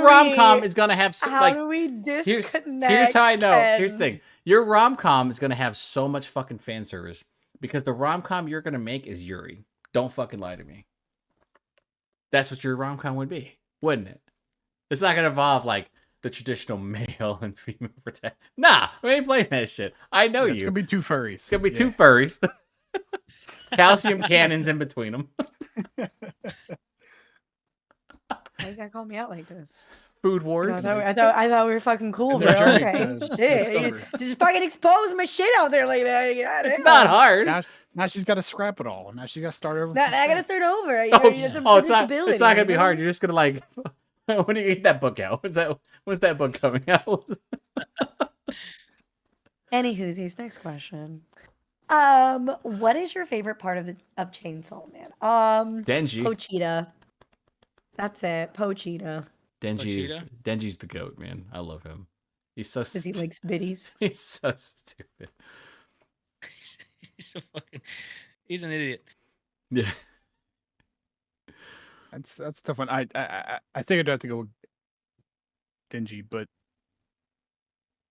rom-com is gonna have how do we disconnect? Here's how I know. Ken? Here's the thing. Your rom-com is gonna have so much fucking fan service because the rom-com you're gonna make is Yuri. Don't fucking lie to me. That's what your rom-com would be, wouldn't it? It's not gonna involve like the traditional male and female protect. Nah, we ain't playing that shit. I know It's you. gonna be two furries. It's gonna be two furries. Calcium cannons in between them. Why you gotta call me out like this? Food wars. I thought we were fucking cool, bro. Their journey Okay, to shit. discover. Just fucking expose my shit out there like that. It's not hard. Now she's got to scrap it all. Now she's got to start over. Now I gotta start over. Oh, It's it's not gonna be hard. You're just gonna like when you get that book out. When's that book coming out? Anywhoosies, next question. What is your favorite part of Chainsaw Man? Denji. Pochita. That's it. Pochita. Denji's the goat, man. I love him. He's so Because he likes biddies. He's so stupid. He's an idiot. Yeah. That's a tough one. I think I'd have to go with Denji, but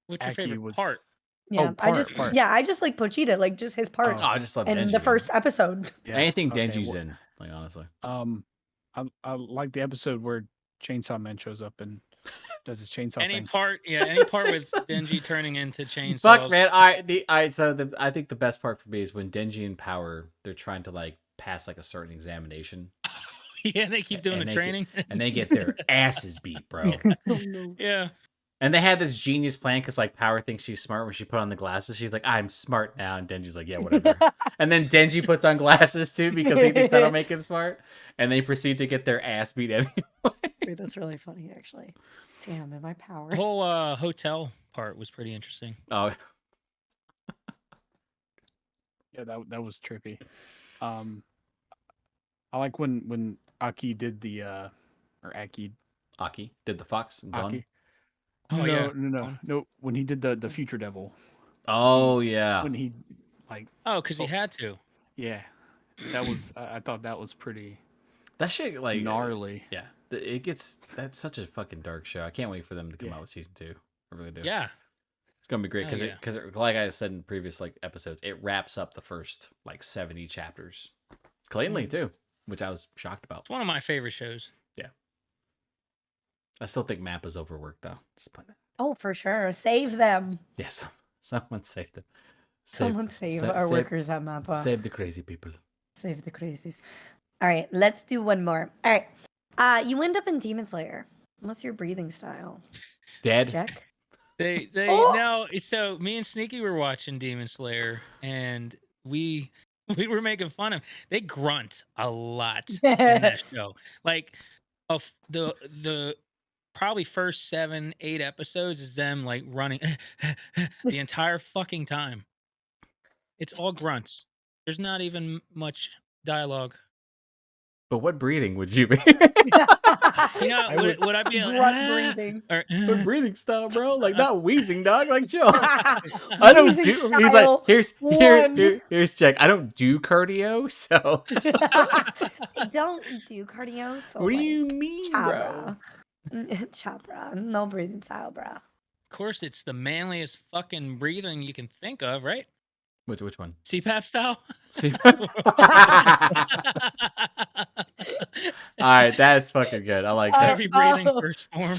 What's your Aki favorite was part? Yeah, I just part. I just like Pochita, like just his part Oh, I just love in Denji. the man. first episode. Yeah. Anything Okay, Denji's in, like honestly. I like the episode where Chainsaw Man shows up and does his chainsaw Any thing. part, yeah, That's any a part with chainsaw. Denji turning into chainsaws. Fuck, man. I think the best part for me is when Denji and Power, they're trying to like pass like a certain examination. Yeah, they keep doing and the they training. and they get their asses beat, bro. Oh no. Yeah. And they had this genius plan because like Power thinks she's smart when she put on the glasses. She's like, I'm smart now, and Denji's like, yeah, whatever. And then Denji puts on glasses too because he thinks that'll make him smart. And they proceed to get their ass beat anyway. Wait, that's really funny, actually. Damn, am I The Power? whole hotel part was pretty interesting. Oh, Yeah, that was trippy. I like when Aki did the or Aki Aki did the fox and gone. Aki. Oh, no, yeah. no. When he did the future devil. Oh yeah. When he like Oh, because he had to. yeah, that was I thought that was pretty That shit like gnarly. Yeah, that's such a fucking dark show. I can't wait for them to come out with season 2. I really do. Yeah. It's gonna be great Hell because yeah. like I said in previous like episodes, it wraps up the first like 70 chapters cleanly too, which I was shocked about. It's one of my favorite shows. I still think Mappa's overworked though. Just put that. Oh, for sure. Save them. Yes, someone save them. Someone save our workers at Mappa. Save the crazy people. Save the crazies. All right, let's do one more. All right. You end up in Demon Slayer. What's your breathing style? Dead. Jack? They Oh! no. So me and Sneaky were watching Demon Slayer, and we were making fun of. They grunt a lot in that show. Like, of the probably first 7-8 episodes is them like running the entire fucking time. It's all grunts. There's not even much dialogue. But what breathing would you be? You know, would I be like, Grunt breathing. or, What breathing style, bro? Like not wheezing, dog. Like chill. I don't Wheezing do. He's style like, here's one. here's Jack. I don't do cardio, so. I don't do cardio. So What do like, you mean, bro? Chabra. No breathing style, bro. Of course, it's the manliest fucking breathing you can think of, right? Which one? CPAP style. See. All right, that's fucking good. I like that. Heavy breathing first form.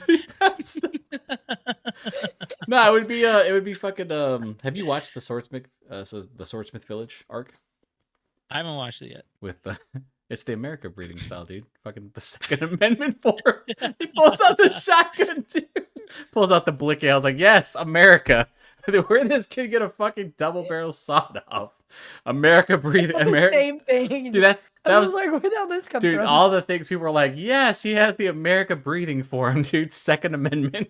No, it would be fucking. Have you watched the Swordsmith Village arc I haven't watched it yet. with the? It's the America breathing style, dude. Fucking the Second Amendment form. He pulls out the shotgun, dude. Pulls out the blicky. I was like, yes, America. Where did this kid get a fucking double barrel sawed off? America breathing. The same thing. Dude, that I was like, where the hell this come dude. from? All the things people were like, yes, he has the America breathing form, dude. Second Amendment.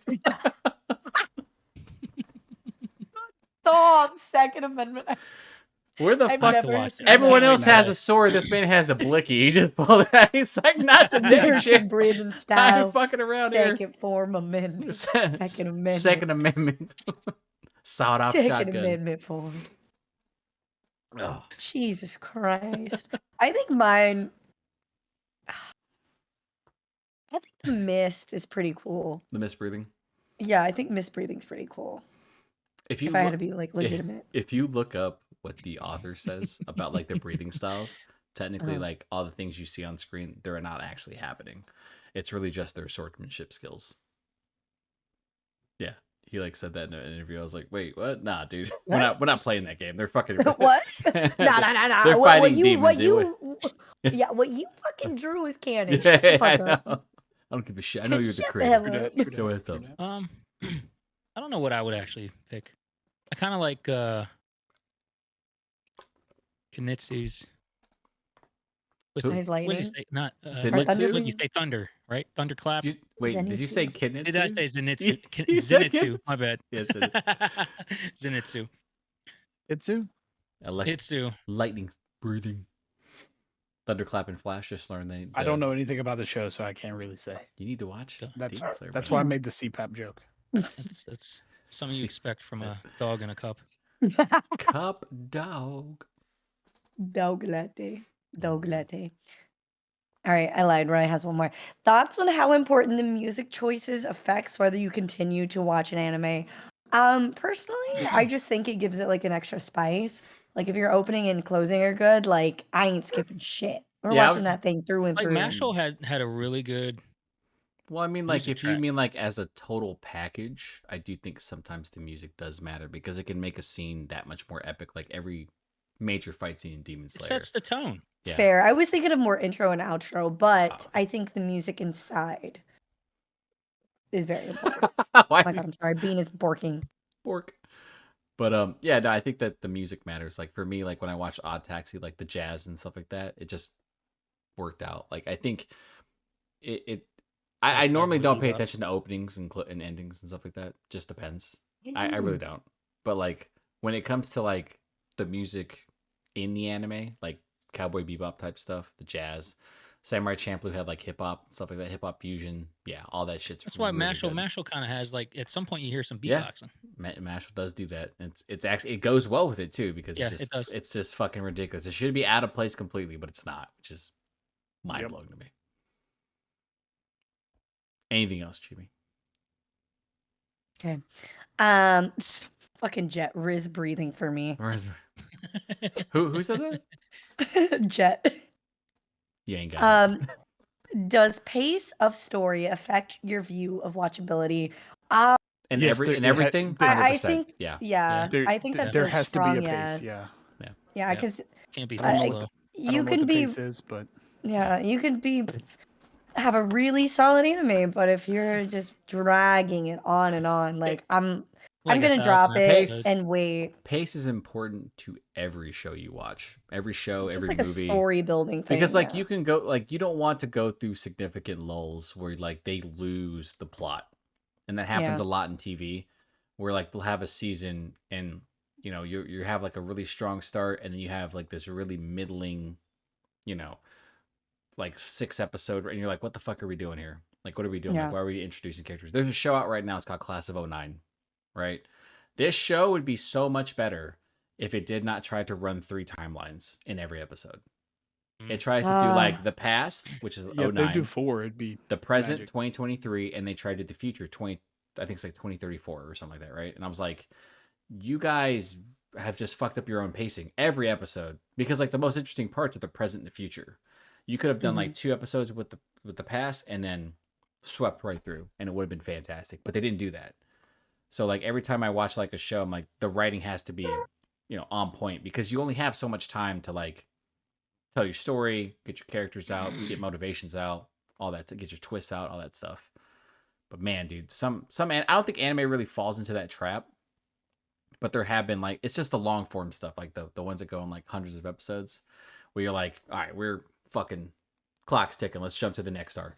Stop. Second Amendment. Where the I've fuck? never seen Everyone that. else has a sword. This man has a blicky. He just pulled it out. He's like, not today, American chick. breathing I style. ain't fucking around here. Second form amendment. Second Amendment. Second Amendment. Sawed off Second shotgun. Amendment form. Oh. Jesus Christ. I think mine. I think the mist is pretty cool. The misbreathing. Yeah, I think mist breathing's pretty cool. If I had to be like legitimate. If you look up what the author says about like their breathing styles, technically like all the things you see on screen, they're not actually happening. It's really just their swordsmanship skills. Yeah. He like said that in an interview. I was like, wait, what? Nah, dude. What? We're not playing that game. They're fucking What? No. They're fighting demons. What you fucking drew is canon. Yeah, Shut the I fuck know. up. I don't give a shit. I know you're the Shut the creator. hell up. Go ahead, though. I don't know what I would actually pick. I kind of like Kinitsu's. His What did you lightning? say? Not Zenitsu? what did you say? Thunder, right? Thunderclap. Wait, did you say Zenitsu. Kinitsu? Did I say Zenitsu? You said Zenitsu. My bad. Yes, Zenitsu. Zenitsu. Itsu? Hitsu. Lightning breathing. Thunderclap and Flash. Just learn they. I don't know anything about the show, so I can't really say. You need to watch. That's Demon Slayer, that's bro. why I made the CPAP joke. That's something you expect from a dog in a cup. Cup dog. Dog latte. Doglete. All right, I lied. Roy has one more. Thoughts on how important the music choices affects whether you continue to watch an anime? Personally, I just think it gives it like an extra spice. Like if your opening and closing are good, like I ain't skipping shit. We're Yeah, watching that thing through and Like through. Mashle had a really good. well, I mean, like music if you track. mean like as a total package, I do think sometimes the music does matter because it can make a scene that much more epic. Like every major fight scene in Demon It Slayer. sets the tone. It's Yeah. fair. I was thinking of more intro and outro, but Oh. I think the music inside is very important. Why Oh my god, I'm sorry. Bean is borking. Bork. But yeah, no, I think that the music matters. Like for me, like when I watch Odd Taxi, like the jazz and stuff like that, it just worked out. Like I think I normally don't pay attention to openings and endings and stuff like that. Just depends. I really don't. But like when it comes to like the music in the anime, like Cowboy Bebop type stuff, the jazz, Samurai Champloo had like hip hop stuff like that, hip hop fusion. Yeah, all that shit's That's why really Mashle good. kind of has like at some point you hear some Yeah. beatboxing. Mashle does do that. It's actually it goes well with it too because Yeah, it does. it's just fucking ridiculous. It should be out of place completely, but it's not, which is mind blowing to me. Anything else, Chibi? Okay. Fucking Jet Riz breathing for me. Who said that? Jet. You ain't got it. Does pace of story affect your view of watchability? And Yes, everything. I 100%. think Yeah. I think that's there a has to be a strong pace. yes. Yeah. Yeah, because can't be I too don't know slow. you what can the be pace is, but you can be have a really solid anime, but if you're just dragging it on and on, like I'm gonna drop it and wait. Pace is important to every show you watch, every show, It's just every like movie. a story building thing. Because like you can go like you don't want to go through significant lulls where like they lose the plot, and that happens a lot in TV, where like they'll have a season and you know you have like a really strong start and then you have like this really middling, you know, like 6 episode and you're like, what the fuck are we doing here? Like what are we doing? Like why are we introducing characters? There's a show out right now. It's called Class of 09, right? This show would be so much better if it did not try to run 3 timelines in every episode. It tries to do like the past, which is 09. If they do 4, it'd be the present, magic. 2023, and they tried to do the future, I think it's like 2034 or something like that, right? And I was like, you guys have just fucked up your own pacing every episode because like the most interesting parts are the present and the future. You could have done like 2 episodes with the past and then swept right through, and it would have been fantastic. But they didn't do that. So like every time I watch like a show, I'm like, the writing has to be, you know, on point because you only have so much time to like tell your story, get your characters out, get motivations out, all that, to get your twists out, all that stuff. But man, dude, I don't think anime really falls into that trap. But there have been like it's just the long form stuff, like the ones that go on like hundreds of episodes, where you're like, all right, we're fucking clock's ticking. Let's jump to the next arc.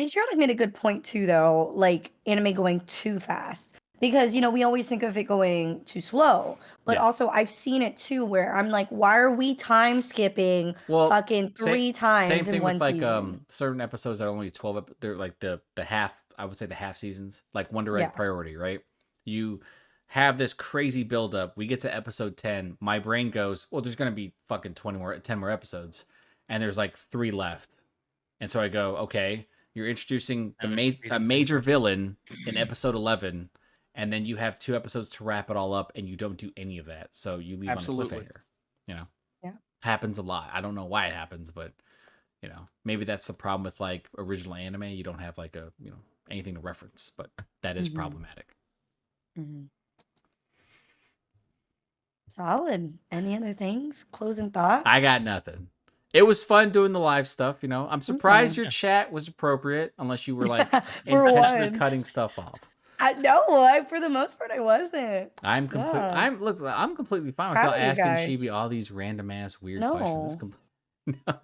Adriana made a good point too, though, like anime going too fast. Because, you know, we always think of it going too slow. But also, I've seen it too where I'm like, why are we time skipping fucking 3 times same thing in one with like season? certain episodes that are only 12. They're like the half, I would say the half seasons, like One Direct Priority, right? You have this crazy buildup. We get to episode 10. My brain goes, well, there's going to be fucking 10 more episodes. And there's like 3 left. And so I go, okay, you're introducing a major villain in episode 11. And then you have 2 episodes to wrap it all up, and you don't do any of that. So you leave on a cliffhanger. You know? Yeah. Happens a lot. I don't know why it happens, but you know, maybe that's the problem with like original anime. You don't have like a, you know, anything to reference, but that is problematic. Solid. Any other things? Closing thoughts? I got nothing. It was fun doing the live stuff, you know. I'm surprised your chat was appropriate, unless you were like intentionally cutting stuff off. For the most part, I wasn't. I'm completely fine with y'all asking Chibi all these random ass weird questions.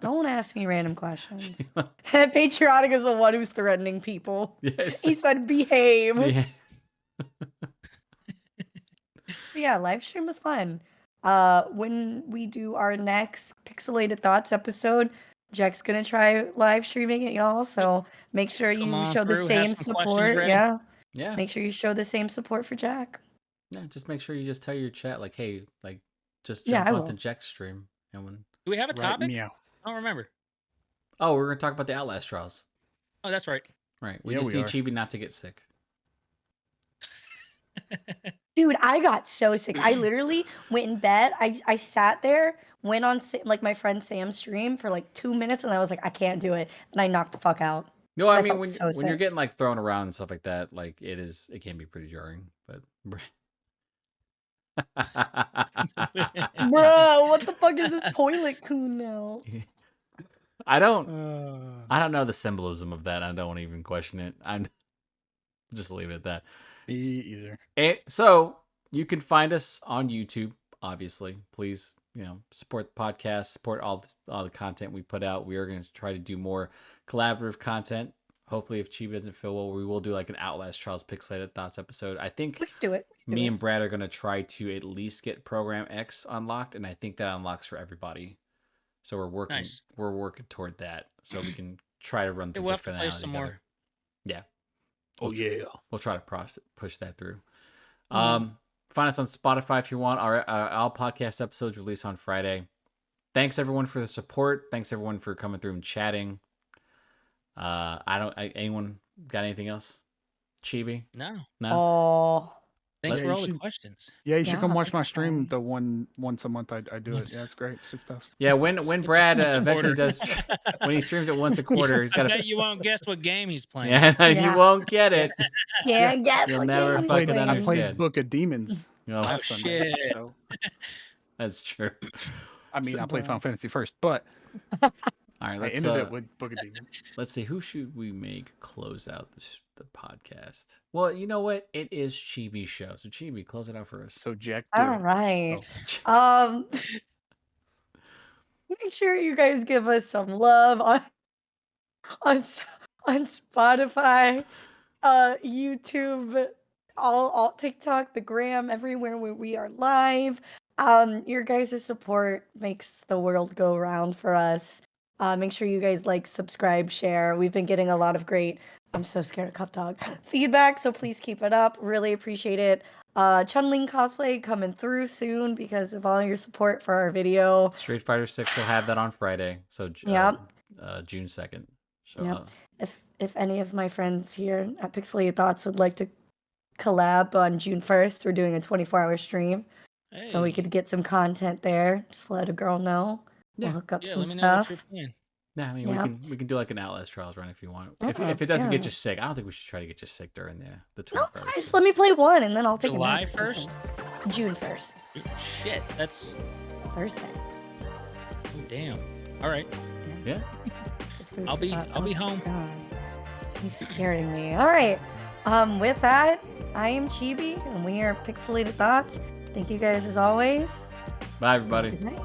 Don't ask me random questions. Patriotic is the one who's threatening people. Yes. He said behave. Yeah, live stream was fun. When we do our next Pixelated Thoughts episode, Jack's gonna try live streaming it, y'all. So make sure you show the same support. Yeah. Make sure you show the same support for Jack. Yeah, just make sure you just tell your chat like, hey, like just jump onto Jack's stream. And when do we have a topic? Meow. I don't remember. Oh, we're gonna talk about the Outlast trials. Oh, that's right. Right. We Yeah, just we need are. Chibi not to get sick. Dude, I got so sick. I literally went in bed. I sat there, went on like my friend Sam's stream for like 2 minutes, and I was like, I can't do it, and I knocked the fuck out. No, 'Cause I I mean felt when so when you're sick. getting like thrown around and stuff like that, like it can be pretty jarring. But Bro, what the fuck is this toilet coon now? I don't know the symbolism of that. I don't want to even question it. I'm just leave it at that. Me either. So you can find us on YouTube, obviously. Please, support the podcast, support all the content we put out. We are going to try to do more collaborative content. Hopefully, if Chibi doesn't feel well, we will do like an Outlast Trials Pixelated Thoughts episode. I think We can do it. me and Brad are going to try to at least get Program X unlocked, and I think that unlocks for everybody. So we're working Nice. we're working toward that, so we can try to run through we'll the have to play finale some together. more. Yeah. Oh yeah. We'll try to push that through. Mhm. Find us on Spotify if you want. Our all podcast episodes release on Friday. Thanks everyone for the support. Thanks everyone for coming through and chatting. Anyone got anything else? Chibi? No. Oh, Thanks Yeah, for you all the should- questions. Yeah, you should come Yeah, watch my that's stream. fine. The once a month I do it. Yeah, it's great. It's good stuff. Yeah, when Brad Once a eventually quarter. does when he streams it once a quarter, he's I got bet to. you won't guess what game he's playing. Yeah, you Yeah. won't get it. yeah, guess You'll what never game fucking we're I playing. played understand. Book of Demons Oh, last Sunday. shit. So that's true. I mean, So- I played Final Fantasy first, but All right, I let's ended it with Book of Demons. let's see, who should we make close out the podcast? Well, you know what? It is Chibi's show. So Chibi, close it out for us. So Jack, do All it. right. Oh. Make sure you guys give us some love on Spotify, YouTube, all TikTok, the gram, everywhere where we are live. Your guys' support makes the world go round for us. Make sure you guys like, subscribe, share. We've been getting a lot of great, I'm so scared of Cup Dog, feedback, so please keep it up. Really appreciate it. Chun-Ling cosplay coming through soon because of all your support for our video. Street Fighter 6 will have that on Friday. So Yep. June 2nd. So Yep. If any of my friends here at Pixelated Thoughts would like to collab on June 1st, we're doing a 24-hour stream. So we Hey. could get some content there. Just let a girl know. Yeah. We'll hook up Yeah, some let me know what you're stuff. playing. yeah, I mean Yeah. we can do like an Outlast Trials run if you want. Yeah, If it doesn't get yeah. you sick, I don't think we should try to get you sick during the No, 24 fine, just let me play one and then I'll take July a nap. 1st? June 1st. Shit, that's Thursday. oh, damn. All right. Yeah. Just food I'll for be thought. I'll be Oh, home. God. He's scaring me. All right. With that, I am Chibi and we are Pixelated Thoughts. Thank you guys as always. Bye everybody. Good night.